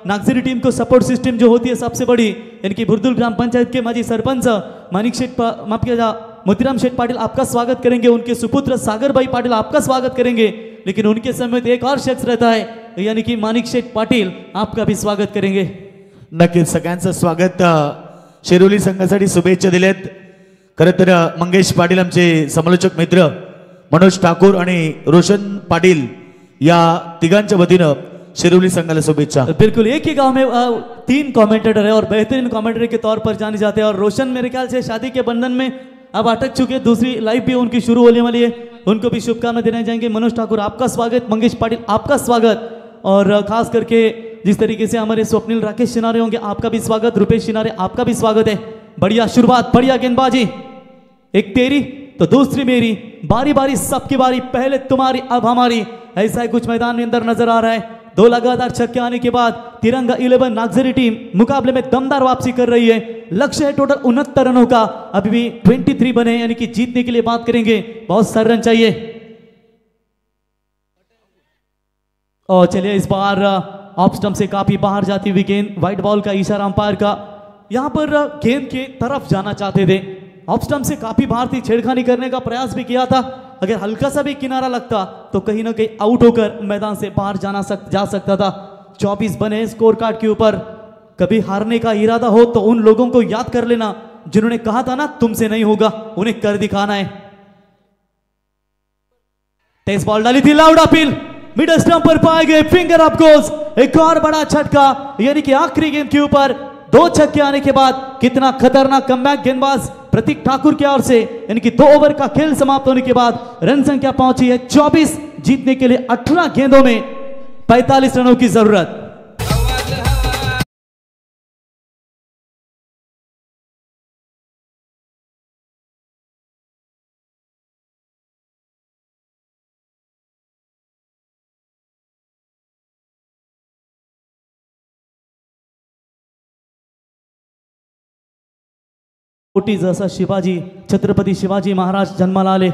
नागझरी टीम को सपोर्ट सिस्टम जो होती है सबसे बड़ी, इनकी बुरदुल ग्राम पंचायत के माजी सरपंच मानिक शेठ माफ किया मोतीराम शेठ पाटिल आपका स्वागत करेंगे, उनके सुपुत्र सागर भाई पाटिल आपका स्वागत करेंगे, लेकिन उनके समेत एक और शख्स रहता है यानी कि मानिक शेठ पाटिल आपका भी स्वागत करेंगे। नक्कीच सगळ्यांचं स्वागत। शिरोली संघासाठी शुभेच्छा दिलेत। खरं तर मंगेश पाटील आमचे समालोचक मित्र, मनोज ठाकूर आणि रोशन पाटील या तिघांच्या वतीनं शिरोली संघाला शुभेच्छा। बिल्कुल, एक ही गांव में 3 कमेंटेटर है और बेहतरीन कमेंटेटर के तौर पर जाने जाते हैं, और रोशन मेरे ख्याल से शादी के बंधन में अब अटक चुके, दूसरी लाइफ भी उनकी शुरू होने वाली है, उनको भी शुभकामनाएं देने जाएंगे। मनोज ठाकुर आपका स्वागत, मंगेश पाटिल आपका स्वागत, और खास करके जिस तरीके से हमारे स्वप्निल राकेश सिनारे होंगे आपका भी स्वागत, रुपेश सिनारे आपका भी स्वागत है। बढ़िया शुरुआत, बढ़िया गेंदबाजी, एक तेरी तो दूसरी मेरी, बारी बारी सबकी बारी, पहले तुम्हारी अब हमारी, ऐसा ही कुछ मैदान में अंदर नजर आ रहा है। 2 लगातार छक्के आने के बाद तिरंगा 11 नागझरी टीम मुकाबले में दमदार वापसी कर रही है। लक्ष्य है टोटल 69 रनों का, अभी भी 23 बने, यानी कि जीतने के लिए बात करेंगे बहुत सारे रन चाहिए। और चलिए इस बार ऑफ स्टंप से काफी बाहर जाती हुई गेंद, व्हाइट बॉल का इशारा अंपायर का, यहां पर गेंद के तरफ जाना चाहते थे, ऑफ स्टंप से काफी बाहर थी, छेड़खानी करने का प्रयास भी किया था, अगर हल्का सा भी किनारा लगता तो कहीं ना कहीं आउट होकर मैदान से बाहर जा सकता था। 24 बने स्कोर कार्ड के ऊपर, कभी हारने का इरादा हो तो उन लोगों को याद कर लेना जिन्होंने कहा था ना तुमसे नहीं होगा, उन्हें कर दिखाना है। तेज बॉल डाली थी, लाउड अपील, मिडल स्टंप पर पाए गए, फिंगर अप गोल्स, एक और बड़ा झटका, यानी कि आखिरी गेंद के ऊपर 2 छक्के आने के बाद कितना खतरनाक कमबैक गेंदबाज प्रतीक ठाकुर की ओर से, यानी कि 2 ओवर का खेल समाप्त होने के बाद रन संख्या पहुंची है 24, जीतने के लिए 18 गेंदों में 45 रनों की जरूरत। कोटी जसा शिवाजी, छत्रपती शिवाजी महाराज जन्माला आले,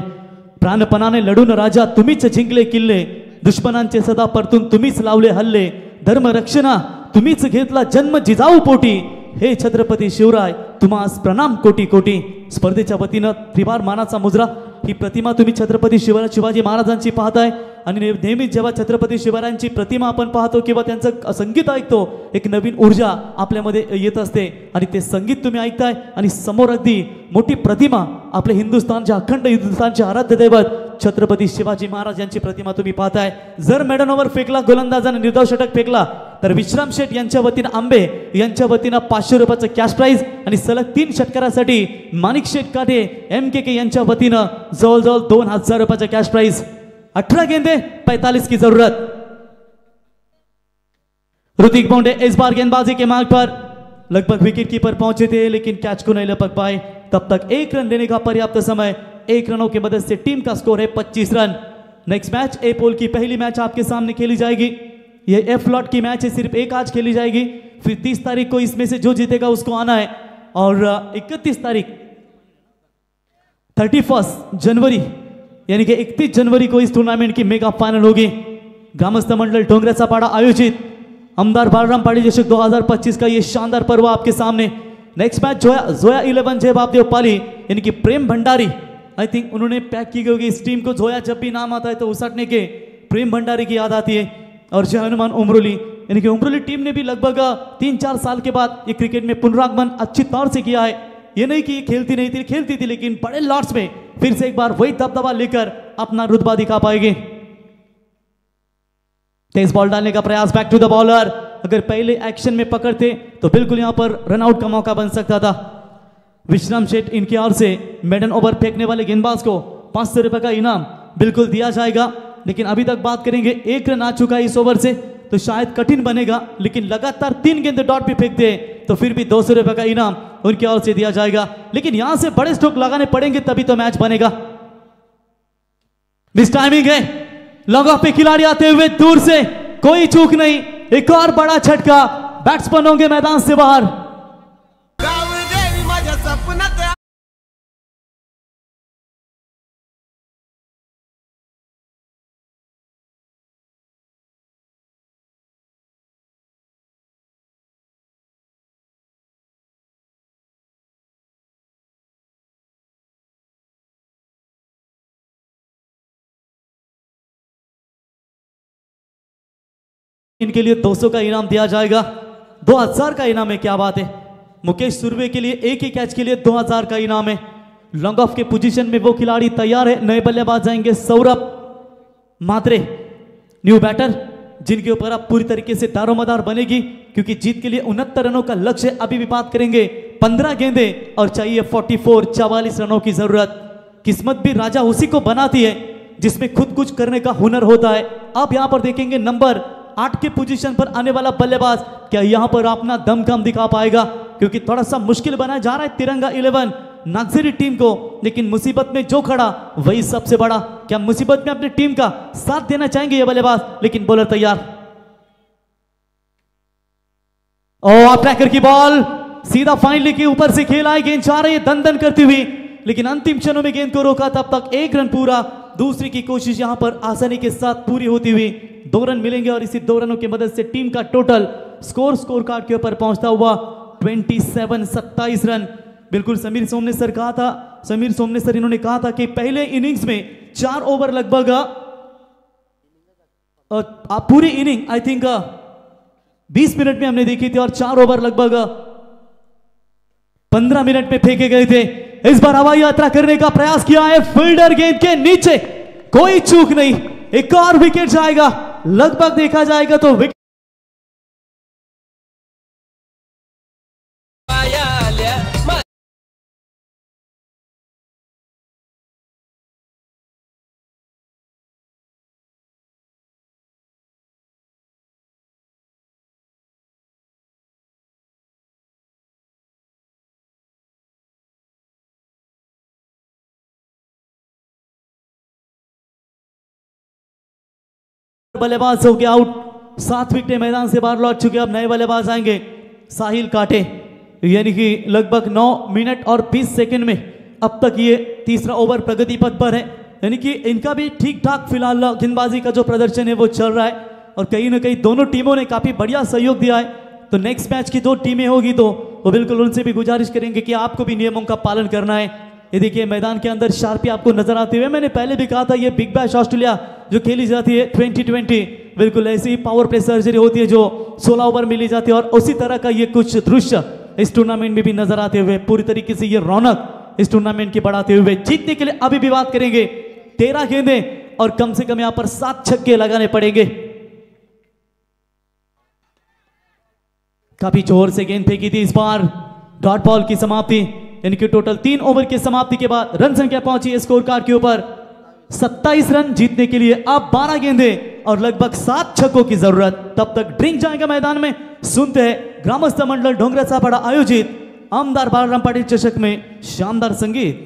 प्राणपणाने लढून राजा तुम्हीच जिंकले किल्ले, दुश्मनांचे सदा परतून तुम्हीच लावले हल्ले, धर्मरक्षणा तुम्हीच घेतला जन्म जिजाऊ पोटी, हे छत्रपती शिवराय तुम्हास प्रणाम कोटी कोटी। स्पर्धेच्या वतीनं त्रिवार मानाचा मुजरा, ही प्रतिमा तुम्ही छत्रपती शिवाजी महाराजांची पाहताय, आणि नेहमीच जेव्हा छत्रपती शिवरायांची प्रतिमा आपण पाहतो किंवा त्यांचं संगीत ऐकतो, एक नवीन ऊर्जा आपल्यामध्ये येत असते, आणि ते संगीत तुम्ही ऐकताय, आणि समोर अगदी मोठी प्रतिमा, आपल्या हिंदुस्थानच्या अखंड हिंदुस्थानचे आराध्य दैवत छत्रपती शिवाजी महाराज यांची प्रतिमा तुम्ही पाहताय। जर मॅडन ओव्हर फेकला, गोलंदाजाने निर्धाव षटक फेकला तर विश्राम शेठ यांच्या वतीनं, आंबे यांच्या वतीनं 500 रुपयाचं कॅश प्राइज, आणि सलग 3 षटकारासाठी मानिक शेठ काटे MKK यांच्या वतीनं जवळजवळ 2000 रुपयाचं कॅश प्राइज। 18 गेंदे 45 की जरूरत। ऋतिक बोंडे इस बार गेंदबाजी के मार्ग पर लगभग विकेट कीपर पहुंचे थे, लेकिन कैच को नहीं लपक पाए, तब तक 1 रन लेने का पर्याप्त समय, 1 रनों की मदद से टीम का स्कोर है 25 रन। नेक्स्ट मैच ए पोल की पहली मैच आपके सामने खेली जाएगी, ये एफ लॉट की मैच है, सिर्फ एक आज खेली जाएगी, फिर 30 तारीख को इसमें से जो जीतेगा उसको आना है, और 31 तारीख 31 जनवरी यानी कि 31 जनवरी को इस टूर्नामेंट की मेगा फाइनल होगी। ग्रामस्थ मंडल डोंगराचा पाड़ा आयोजित आमदार बालराम पाड़ी चषक 2025 का ये शानदार पर्व आपके सामने। नेक्स्ट मैच जोया 11 जय बापदेव पाली यानी कि प्रेम भंडारी, आई थिंक उन्होंने पैक की गई इस टीम को, जोया जब भी नाम आता है तो उसाटने के प्रेम भंडारी की याद आती है, और जय हनुमान उमरोली यानी कि उमरोली टीम ने भी लगभग 3-4 साल के बाद ये क्रिकेट में पुनरागमन अच्छी तौर से किया है। ये नहीं कि खेलती नहीं थी, खेलती थी, लेकिन बड़े लॉट्स में फिर से एक बार वही दबदबा लेकर अपना रुतबा दिखा पाएगी। तेज बॉल डालने का प्रयास, बैक टू द बॉलर, अगर पहले एक्शन में पकड़ते तो बिल्कुल यहां पर रनआउट का मौका बन सकता था। विश्राम शेठ इनकी ओर से मेडन ओवर फेंकने वाले गेंदबाज को 500 रुपए का इनाम बिल्कुल दिया जाएगा, लेकिन अभी तक बात करेंगे 1 रन आ चुका है इस ओवर से, तो शायद कठिन बनेगा, लेकिन लगातार 3 गेंद डॉट भी फेंकते तो फिर भी 200 रुपए का इनाम उनकी ओर से दिया जाएगा, लेकिन यहां से बड़े स्ट्रोक लगाने पड़ेंगे तभी तो मैच बनेगा। मिस टाइमिंग है, लॉन्ग ऑफ पे खिलाड़ी आते हुए दूर से, कोई चूक नहीं, एक और बड़ा झटका, बैट्समैन होंगे मैदान से बाहर। इनके लिए 200 का इनाम दिया जाएगा। 2000 का इनाम है, क्या बात है। मुकेश सुरवे के लिए एक ही कैच के लिए 2000 का इनाम है। लॉन्ग ऑफ के पोजीशन में वो खिलाड़ी तैयार है। नए बल्लेबाज जाएंगे सौरभ मात्रे, न्यू बैटर, जिनके ऊपर अब पूरी तरीके से दारोमदार बनेगी क्योंकि जीत के लिए 69 रनों का लक्ष्य। अभी भी बात करेंगे 15 गेंदें और चाहिए 44 रनों की जरूरत। किस्मत भी राजा उसी को बनाती है जिसमें खुद कुछ करने का हुनर होता है। अब यहां पर देखेंगे नंबर 8 के पोजीशन पर आने वाला बल्लेबाज क्या यहां पर अपना दमखम दिखा पाएगा, क्योंकि थोड़ा सा मुश्किल बनाया जा रहा है तिरंगा 11 नागजरी टीम को, लेकिन मुसीबत में जो खड़ा वही सबसे बड़ा। क्या मुसीबत में अपनी टीम का साथ देना चाहेंगे ये बल्लेबाज, लेकिन बॉलर तैयार। और ट्रैकर की बॉल सीधा फाइनली के ऊपर से खेला है, गेंद जा रही है दन दन करती हुई, लेकिन अंतिम क्षणों में गेंद को रोका। तब तक 1 रन पूरा, दूसरी की कोशिश यहां पर आसानी के साथ पूरी होती हुई 2 रन मिलेंगे और इसी 2 रनों की मदद से टीम का टोटल स्कोर कार्ड के ऊपर पहुंचता हुआ 27 रन। बिल्कुल समीर सोमने सर कहा था, समीर सोमने सर इन्होंने कहा था कि पहले इनिंग्स में 4 ओवर लगभग पूरी इनिंग आई थिंक 20 मिनट में हमने देखी थी और 4 ओवर लगभग 15 मिनट में फेंके गए थे। इस बार हवाई यात्रा करने का प्रयास किया है, फील्डर गेंद के नीचे, कोई चूक नहीं, एक और विकेट जाएगा। लगभग देखा जाएगा तो विकेट बल्लेबाज हो गया आउट, 7 विकेटें मैदान से बाहर लौट चुके। अब नए बल्लेबाज आएंगे साहिल काटे, यानी कि लगभग 9 मिनट और 20 सेकंड में अब तक ये तीसरा ओवर प्रगति पथ पर है, यानी कि इनका भी ठीक ठाक फिलहाल गेंदबाजी का जो प्रदर्शन है वो चल रहा है और कहीं ना कहीं दोनों टीमों ने काफी बढ़िया सहयोग दिया है। तो नेक्स्ट मैच की 2 टीमें होगी तो वो बिल्कुल उनसे भी गुजारिश करेंगे कि आपको भी नियमों का पालन करना है। ये देखिए मैदान के अंदर शार्पी आपको नजर आते हुए, मैंने पहले भी कहा था ये बिग बैश ऑस्ट्रेलिया जो खेली जाती है 2020 बिल्कुल ऐसी ही पावर प्ले सर्जरी होती है जो 16 ओवर में ली जाती है और उसी तरह का ये कुछ दृश्य इस टूर्नामेंट में भी नजर आते हुए पूरी तरीके से ये रौनक इस टूर्नामेंट की बढ़ाते हुए जीतने के लिए अभी भी बात करेंगे 13 गेंदें और कम से कम यहां पर 7 छक्के लगाने पड़ेंगे। काफी जोर से गेंद फेंकी थी इस बार, डॉट बॉल की समाप्ति, यानी कि टोटल 3 ओवर की समाप्ति के बाद रन संख्या पहुंची है स्कोर कार्ड के ऊपर 27 रन। जीतने के लिए अब 12 गेंदें और लगभग 7 छक्कों की जरूरत। तब तक ड्रिंक जाएगा मैदान में। सुनते हैं ग्रामस्थ मंडल डोंगराचा पाड़ा आयोजित आमदार बालराम पाटील चषक में शानदार संगीत।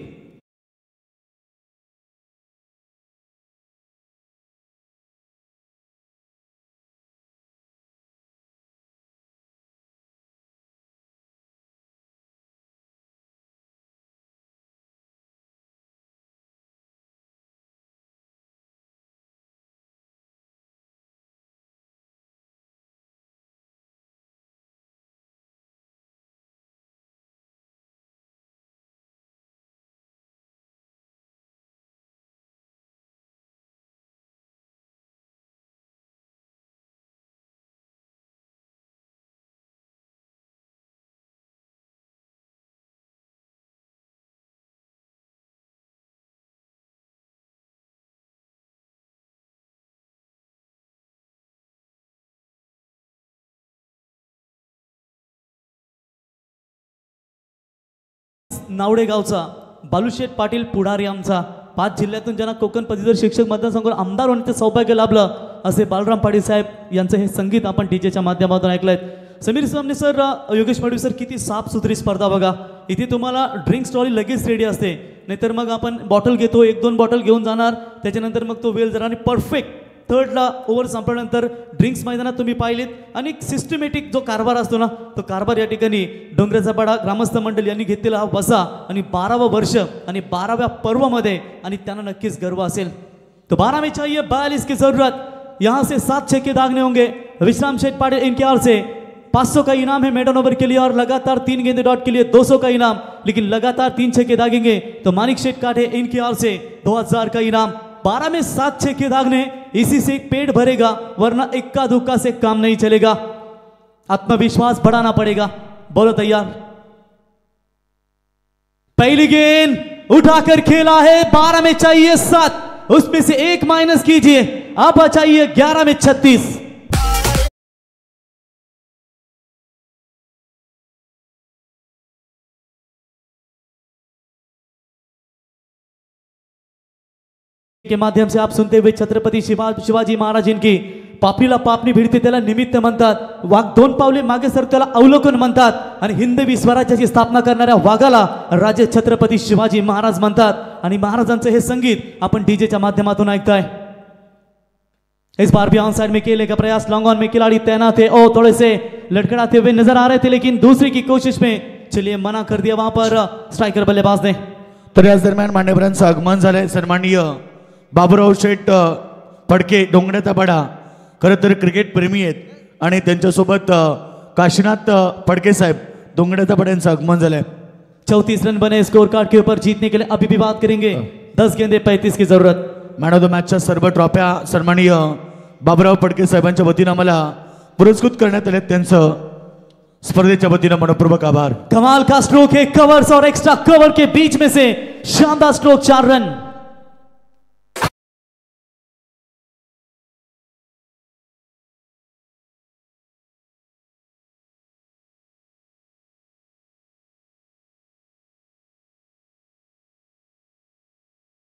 नावडे गावचा बालूशेठ पाटील पुढारी आमचा 5 जिल्ह्यातून ज्यांना कोकण पदवीधर शिक्षक मतदारसंघावर आमदार होण्याचे सौभाग्य लाभलं असे बालराम पाटील साहेब यांचं हे संगीत आपण डीजेच्या माध्यमातून ऐकलंय। समीर सामने सर, योगेश मडवी सर, किती साफसुथरी स्पर्धा बघा। इथे तुम्हाला ड्रिंक्स ट्रॉली लगेच रेडी असते, नाहीतर मग आपण बॉटल घेतो, 1-2 बॉटल घेऊन जाणार, त्याच्यानंतर मग तो वेल जरा आणि परफेक्ट थर्डला ओव्हर संपल्यानंतर ड्रिंक्स मैदानात तुम्ही पाहिलेत आणि सिस्टमॅटिक जो कारभार असतो ना तो कारभार या ठिकाणी डोंगराचा पाडा ग्रामस्थ मंडळ यांनी घेतलेला हा वसा आणि 12वं वर्ष आणि 12व्या पर्वामध्ये आणि त्यांना नक्कीच गर्व असेल। तो 12 में चाहिए 42 की जरूरत, यहाँ से 7 छक्के दागने होंगे। विश्राम शेठ पाटिल इनके ओर से 500 का इनाम है मेडन ओवर के लिए और लगातार 3 गेंदे डॉट के लिए 200 का इनाम, लेकिन लगातार 3 छक्के दागेंगे तो मानिक शेठ काटे इनकी ओर से 2000 का इनाम। 12 में 7 छक्के दागने, इसी से पेट भरेगा, वरना इक्का दुक्का से काम नहीं चलेगा। आत्मविश्वास बढ़ाना पड़ेगा। बोलो तैयार। पहली गेंद उठाकर खेला है, 12 में चाहिए 7, उसमें से 1 माइनस कीजिए, अब बचाइए 11 में 36। के माध्यम से आप सुनते हुए छत्रपती शिवाजी महाराज इनकी पापणीला पापणी भिडते त्याला निमित्त म्हणतात, वाघ 2 पावले मागे सर त्याला अवलोकन म्हणतात, आणि हिंदवी स्वराज्याची स्थापना करणाऱ्या वाघाला राजे छत्रपती शिवाजी महाराज म्हणतात। आणि महाराजांचं हे संगीत आपण डीजेच्या माध्यमातून ऐकताय। इस बार भी ऑन साइड में खेलने का प्रयास, लॉन्ग ऑन में खिलाड़ी तैनात है और थोड़े से लड़खड़ाते हुए नजर आ रहे थे, लेकिन दूसरी की कोशिश में चलिए मना कर दिया वहां पर स्ट्राइकर बल्लेबाज ने। तर याच दरम्यान मान्यवरांचं आगमन झालंय। सन्माननीय बाबूराव शेठ फडके डोंगण्याचा पाडा खरं तर क्रिकेट प्रेमी आहेत, आणि त्यांच्यासोबत काशीनाथ फडके साहेब डोंगण्याचा पाड्यांचं आगमन झालंय। 34 रन बने स्कोर कार्ड के ऊपर, जीतने के लिए अभी भी बात करेंगे, 10 गेंदे 35 की जरूरत। मॅन ऑफ द मॅचच्या सर्व ट्रॉफ्या सन्माननीय बाबूराव फडके साहेबांच्या वतीनं मला पुरस्कृत करण्यात आले, त्यांचं स्पर्धेच्या वतीनं मनपूर्वक आभार। कमाल का स्ट्रोक है, कवर्स और एक्स्ट्रा कवर के बीच में से शानदार स्ट्रोक, 4 रन।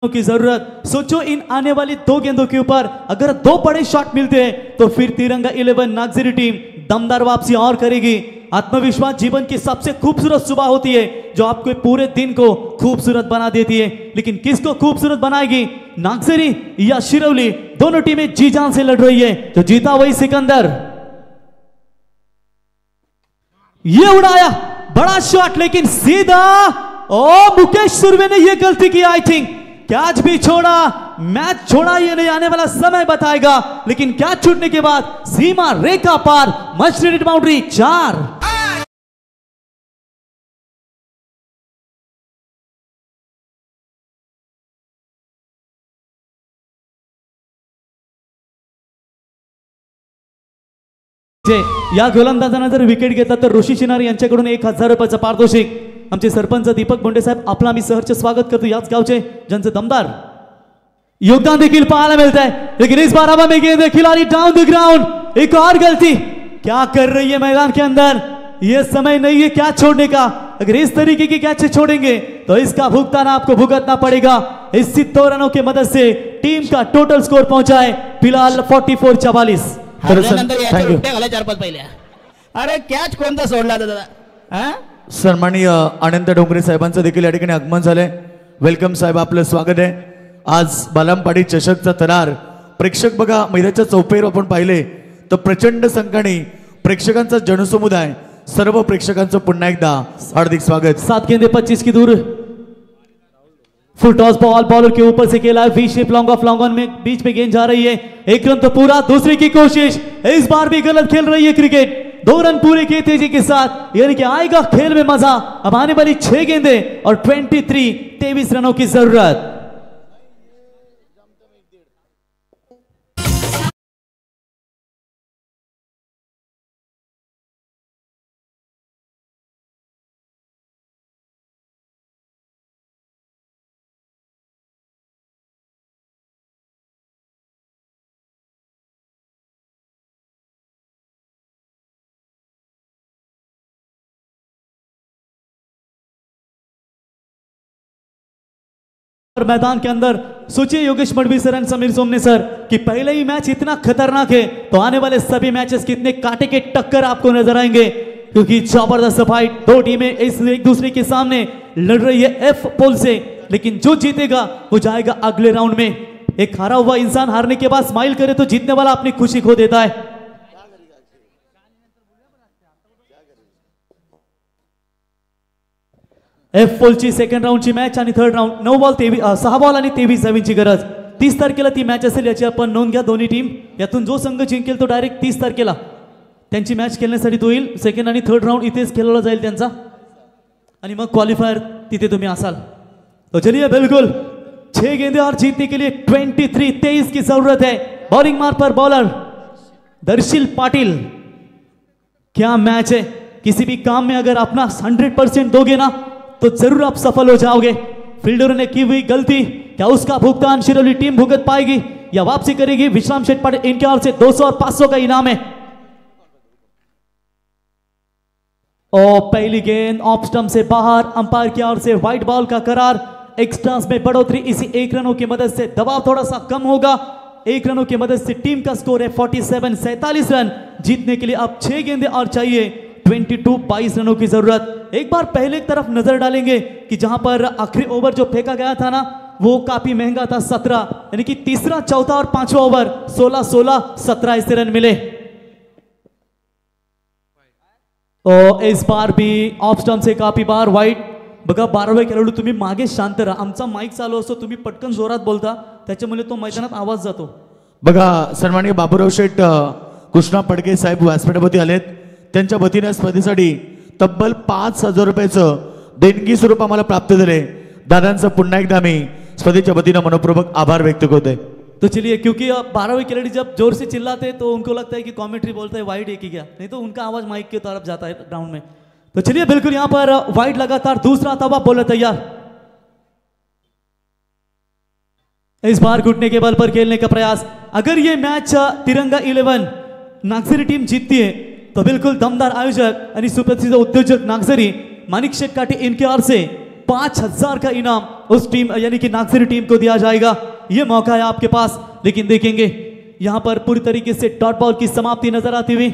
की जरूरत। सोचो इन आने वाली 2 गेंदों के ऊपर अगर 2 बड़े शॉट मिलते हैं तो फिर तिरंगा 11 नागजरी टीम दमदार वापसी और करेगी। आत्मविश्वास जीवन की सबसे खूबसूरत सुबह होती है, जो आपके पूरे दिन को खूबसूरत बना देती है, लेकिन किसको खूबसूरत बनाएगी, नागजरी या शिरवली? दोनों टीमें जी जान से लड़ रही है, जो जीता वही सिकंदर। ये उड़ाया बड़ा शॉट, लेकिन सीधा, ओ मुकेश सुरवे ने यह गलती की, आई थिंक कैच भी छोड़ा, मैच छोड़ा ये नहीं, आने वाला समय बताएगा, लेकिन कैच छूटने के बाद सीमा रेखा पार, मच नीडेड बाउंड्री, 4। या गोलंदाजांना जर विकेट घेतला तर ऋषी शिनार यांच्याकडून 1000 रुपयाचं पारितोषिक। आमचे सरपंच दीपक बोंडे साहेब, आपला आम्ही सहर्ष स्वागत करतो याच गावचे, ज्यांचं दमदार योगदान देखील पाहायला मिलता है। लेकिन इस बार हवा में गेंद, खिलाड़ी डाउन द ग्राउंड, एक और गलती, क्या कर रही है मैदान के अंदर? ये समय नहीं है कैच छोड़ने का, अगर इस तरीके की कैच छोड़ेंगे तो इसका भुगतान आपको भुगतना पड़ेगा। इस 70 रनों की मदद से टीम का टोटल स्कोर पहुंचा है फिलहाल 44-44। थँक्यू। 4-5 पहिल्या। अरे कॅच कोणता सोडला दादा? हा, सन्माननीय आनंद डोंगरे साहेबांचं देखील या ठिकाणी आगमन झालंय। वेलकम साहेब, आपलं स्वागत आहे। आज बालामपाडी चषकचा तरार प्रेक्षक बघा, मैदानाच्या चौपेर आपण पाहिले तर प्रचंड संख्येने प्रेक्षकांचा जनसमुदाय, सर्व प्रेक्षकांचं पुन्हा एकदा हार्दिक स्वागत। 7 गेंदे 25 की दूर, फुल टॉस बॉल, बॉलर के ऊपर से खेला है, V shape long off, long on में बीच में गेंद जा रही है, 1 रन तो पूरा, दूसरी की कोशिश, इस बार भी गलत खेल रही है क्रिकेट, 2 रन पूरे किए तेजी के साथ, यानी कि आएगा खेल में मजा। अब आने वाली 6 गेंदे और 23 रनों की जरूरत। मैदान के अंदर सोचिए योगेश मडवी सर और समीर सोमने सर कि पहले ही मैच इतना खतरनाक है, तो आने वाले सभी मैचेस कितने कांटे के टक्कर आपको नजर आएंगे, क्योंकि जबरदस्त फाइट, 2 टीमें एक दूसरे के सामने लड़ रही है एफ पोल से, लेकिन जो जीतेगा वो जाएगा अगले राउंड में। एक हारा हुआ इंसान हारने के बाद स्माइल करे तो जीतने वाला अपनी खुशी खो देता है। एफ पोलची सेकंड राऊंडची मॅच आणि थर्ड राऊंड, 6 बॉल आणि 23 धावींची गरज। 30 तारखेला ती मॅच असेल, याची आपण नोंद घ्या। दोन्ही टीम यातून जो संघ जिंकेल तो डायरेक्ट 30 तारखेला त्यांची मॅच खेळण्यासाठी तो येईल। सेकंड आणि थर्ड राऊंड इथेच खेळवला जाईल त्यांचा, आणि मग क्वालिफायर तिथे तुम्ही असाल। तो चलिए बिल्कुल 6 गेंदे और जीतने के लिए 23 की जरूरत है। बॉलिंग मार्क पर बॉलर दर्शिल पाटिल। क्या मैच है, किसी भी काम में अगर अपना 100% दोगे ना तो जरूर आप सफल हो जाओगे। फील्डरों ने की हुई गलती, क्या उसका भुगतान शिरोली टीम भुगत पाएगी या वापसी करेगी? विश्राम शेठ पाटिल, इनके ओर से 200 और 500 का इनाम है। और पहली गेंद ऑफ स्टंप से बाहर, अंपायर की ओर से व्हाइट बॉल का करार। एक्स्ट्रास में बढ़ोतरी, इसी 1 रनों की मदद से दबाव थोड़ा सा कम होगा। 1 रनों की मदद से टीम का स्कोर है 47 रन। जीतने के लिए अब 6 गेंदे और चाहिए, 22 रनों की जरूरत। एक बार पहले की तरफ नजर डालेंगे कि जहां पर आखिरी ओवर जो फेंका गया था ना वो काफी महंगा था, 17, यानी कि तीसरा, चौथा और पांचवा ओवर 16-16, 17 ऐसे रन मिले। और इस बार भी ऑफ स्टंप से काफी बार वाईट। बघा 12वे खेळाडू, तुम्ही मागे शांत राहा, आमचा माईक चालू असतो, तुम्ही पटकन जोरात बोलता, त्याच्यामुळे तो मैदानात आवाज जातो। बघा सन्माननीय बाबूराव शेठ कृष्णा पडके साहेब व्यासपीठावरती आलेत, त्यांच्या वतीने स्पर्धेसाठी तब्बल 5,000 रुपयाचं देणगी स्वरूप आम्हाला प्राप्त झाले। दादांचं पुन्हा एकदा मी स्पर्धेच्या वतीने मनपूर्वक आभार व्यक्त करतोय। तो चलिए, क्योंकि अब 12वीं खिलाड़ी जब जोर से चिल्लाते हैं तो उनको लगता है कि कमेंट्री बोलता है वाइड है कि क्या, नहीं तो उनका आवाज माइक की तरफ जाता है ग्राउंड में। तो चलिए, बिल्कुल यहां पर वाइड लगातार, दूसरा तवा, बॉलर तैयार। इस बार घुटने के बल पर खेलने का प्रयास। अगर ये मैच तिरंगा 11 नागझरी टीम जीतती है तो बिल्कुल दमदार आयोजक आणि सुप्रसिद्ध उद्योजक नागझरी मानिक शेठ काटे, इनके ओर से 5,000 का इनाम उस टीम यानी कि नागझरी टीम को दिया जाएगा। यह मौका है आपके पास, लेकिन देखेंगे यहां पर पूरी तरीके से डॉट बॉल की समाप्ति नजर आती हुई।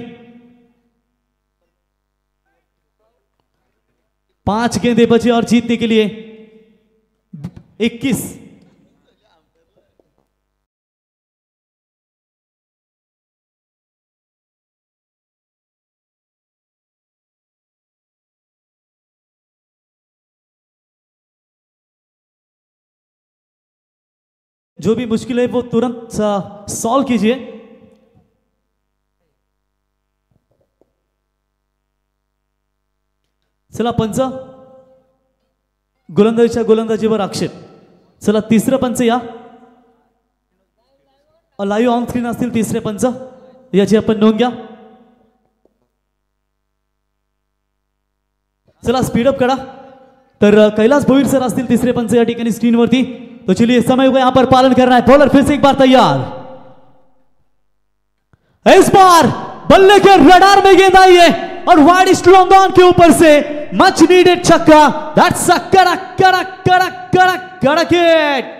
5 गेंदे बचे और जीतने के लिए 21। जो भी मुश्किल है वो तुरंत सॉल्व कीजिए। चला, पंच गोलंदाजीच्या गोलंदाजीवर आक्षेप। चला, तिसरं पंच या, लाईव्ह ऑन स्क्रीन असतील तिसरे पंच, याची आपण नोंद घ्या। चला, स्पीडअप करा। तर कैलास भोईर सर असतील तिसरे पंच या ठिकाणी स्क्रीनवरती। तो चलिए, समय को यहां पर पालन करना है। बॉलर फिर से एक बार तैयार। इस बार बल्ले के रडार में गेंद आई है और वाइड स्ट्रॉन्ग ऑन के ऊपर से मच नीडेड छक्का। दैट्स अ कड़क कड़क कड़क कड़क कड़क हिट।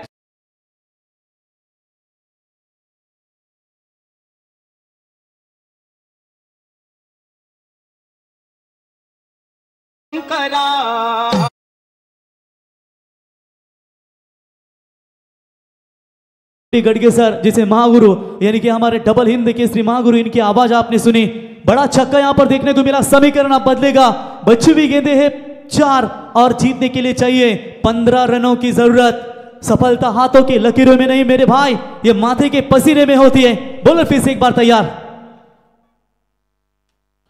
गड़गे सर, जिसे महागुरु यानी कि हमारे डबल हिंद केसरी महागुरु, इनकी आवाज आपने सुनी। बड़ा छक्का यहां पर देखने को मिला। समीकरण अब बदलेगा। बची हुई गेंदे हैं 4 और जीतने के लिए चाहिए 15 रनों की जरूरत। सफलता हाथों के लकीरों में नहीं मेरे भाई, ये माथे के पसीने में होती है। बॉलर फिर से एक बार तैयार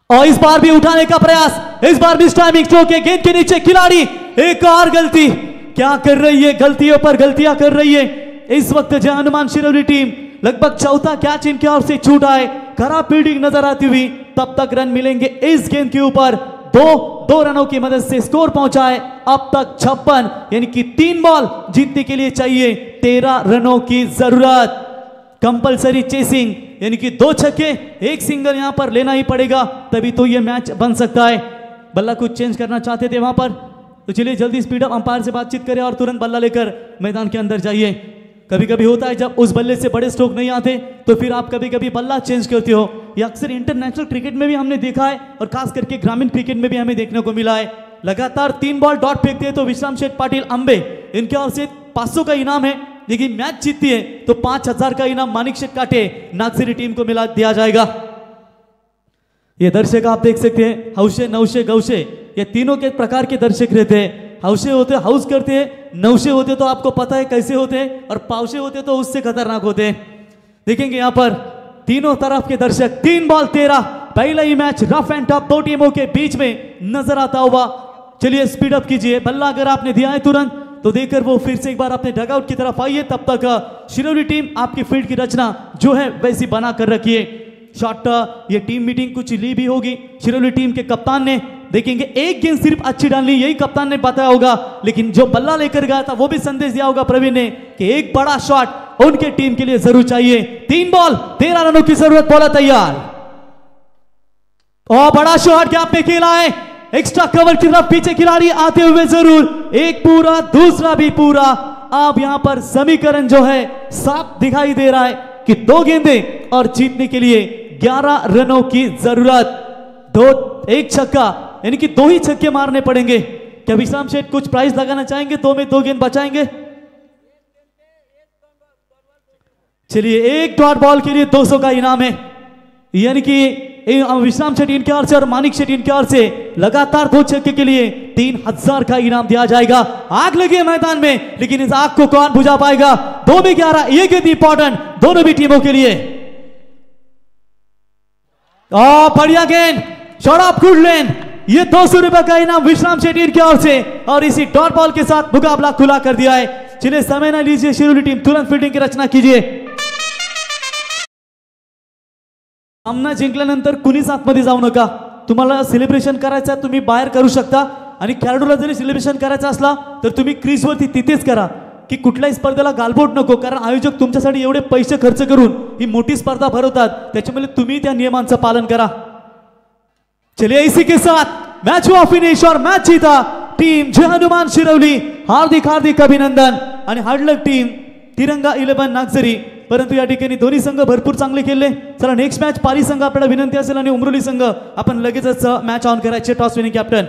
और इस बार भी उठाने का प्रयास। इस बार भी टाइमिंग स्ट्रोक है, गेंद के नीचे खिलाड़ी। एक और गलती, क्या कर रही है, गलतियों पर गलतियां कर रही है इस वक्त जय हनुमान शिरौली टीम। लगभग चौथा कैच इनकी ओर से छूटा है। खराब फील्डिंग नजर आती हुई। तब तक रन मिलेंगे इस गेंद के ऊपर। दो रनों की मदद से स्कोर पहुंचा है अब तक 56, यानी कि 3 बॉल जीतने के लिए चाहिए 13 रनों की जरूरत। कंपलसरी चेसिंग, यानी कि 2 छक्के 1 सिंगल यहां पर लेना ही पड़ेगा, तभी तो यह मैच बन सकता है। बल्ला कुछ चेंज करना चाहते थे वहां पर, तो चलिए जल्दी स्पीड अप, अंपायर से बातचीत करें और तुरंत बल्ला लेकर मैदान के अंदर जाइए। कभी कभी होता है जब उस बल्ले से बड़े स्ट्रोक नहीं आते तो फिर आप कभी कभी बल्ला चेंज करते हो। ये अक्सर इंटरनेशनल क्रिकेट में भी हमने देखा है और खास करके ग्रामीण क्रिकेट में भी हमें देखने को मिला है। लगातार 3 बॉल डॉट फेंकते हैं तो विश्राम शेठ पाटिल अंबे, इनके ओर से 500 का इनाम है। लेकिन मैच जीतती है तो 5,000 का इनाम मानिक शेठ काटे नागझरी टीम को मिला दिया जाएगा। ये दर्शक आप देख सकते हैं, हौशे, नौशे, गौशे, ये तीनों के प्रकार के दर्शक रहते हैं। हौशे होते हाउस करते हैं, नौशे होते तो आपको पता है कैसे होते हैं, और पावशे होते तो उससे खतरनाक होते हैं। देखेंगे यहां पर तीनों तरफ के दर्शक। 3 बॉल 13, पहला ही मैच रफ एंड टफ 2 टीमों के बीच में नजर आता हुआ। चलिए स्पीड अप कीजिए। बल्ला अगर आपने दिया है तुरंत तो देकर वो फिर से एक बार अपने डगआउट की तरफ आइए। तब तक शिरौली टीम आपकी फील्ड की रचना जो है वैसी बना कर रखिए। शॉट ये टीम मीटिंग कुछ ली भी होगी शिरौली टीम के कप्तान ने। देखेंगे एक गेंद सिर्फ अच्छी डालनी, यही कप्तान ने बताया होगा, लेकिन जो बल्ला लेकर गया था वो भी संदेश दिया होगा प्रवीण ने कि एक बड़ा शॉट उनके टीम के लिए जरूर चाहिए। 3 बॉल 13 रनों की जरूरत, बॉलर तैयार और बड़ा शॉट गैप में खेला है। एक्स्ट्रा कवर की तरफ पीछे खिलाड़ी आते हुए जरूर, एक पूरा दूसरा भी पूरा। अब यहां पर समीकरण जो है साफ दिखाई दे रहा है कि 2 गेंदें और जीतने के लिए 11 रनों की जरूरत। 1 छक्का यानी कि 2 ही छक्के मारने पड़ेंगे। क्या विश्राम शेठ कुछ प्राइस लगाना चाहेंगे? 2 में 2 गेंद बचाएंगे। चलिए 1 डॉट बॉल के लिए 200 का इनाम है, यानी कि विश्राम शेट्टी इनके ओर से और मानिक शेट्टी इनके ओर से लगातार 2 छक्के के लिए 3000 का इनाम दिया जाएगा। आग लगी है मैदान में, लेकिन इस आग को कौन बुझा पाएगा? 2 में 11, ये गेंद इंपॉर्टेंट दोनों भी टीमों के लिए। बढ़िया गेंद, शॉट ऑफ गुड लेन। ये 200 रुपए का इनाम विश्राम शेट्टी इनके ओर से, और इसी डॉट बॉल के साथ मुकाबला खुला कर दिया है। चलिए समय ना लीजिए शिरोली टीम, तुरंत फील्डिंग की रचना कीजिए। सामना जिंकल्यानंतर कुणीच आतमध्ये जाऊ नका। तुम्हाला सेलिब्रेशन करायचं आहे तुम्ही बाहेर करू शकता, आणि खेळाडूला जरी सेलिब्रेशन करायचं असला तर तुम्ही क्रीजवरती तिथेच करा, की कुठल्याही स्पर्धेला गालबोट नको, कारण आयोजक तुमच्यासाठी एवढे पैसे खर्च करून ही मोठी स्पर्धा भरवतात, त्याच्यामुळे तुम्ही त्या नियमांचं पालन करा। चलिए इसी के साथ मैच हुआ फिनिश और मैच जीता टीम जय हनुमान शिरवली। हार्दिक हार्दिक अभिनंदन। आणि हार्डलक टीम तिरंगा 11 नागझरी। परंतु या ठिकाणी दोन्ही संघ भरपूर चांगले खेळले। चला नेक्स्ट मॅच पारी संघ आपल्याला विनंती असेल आणि उमरोली संघ आपण लगेचच मॅच ऑन करायचे। Toss winning captain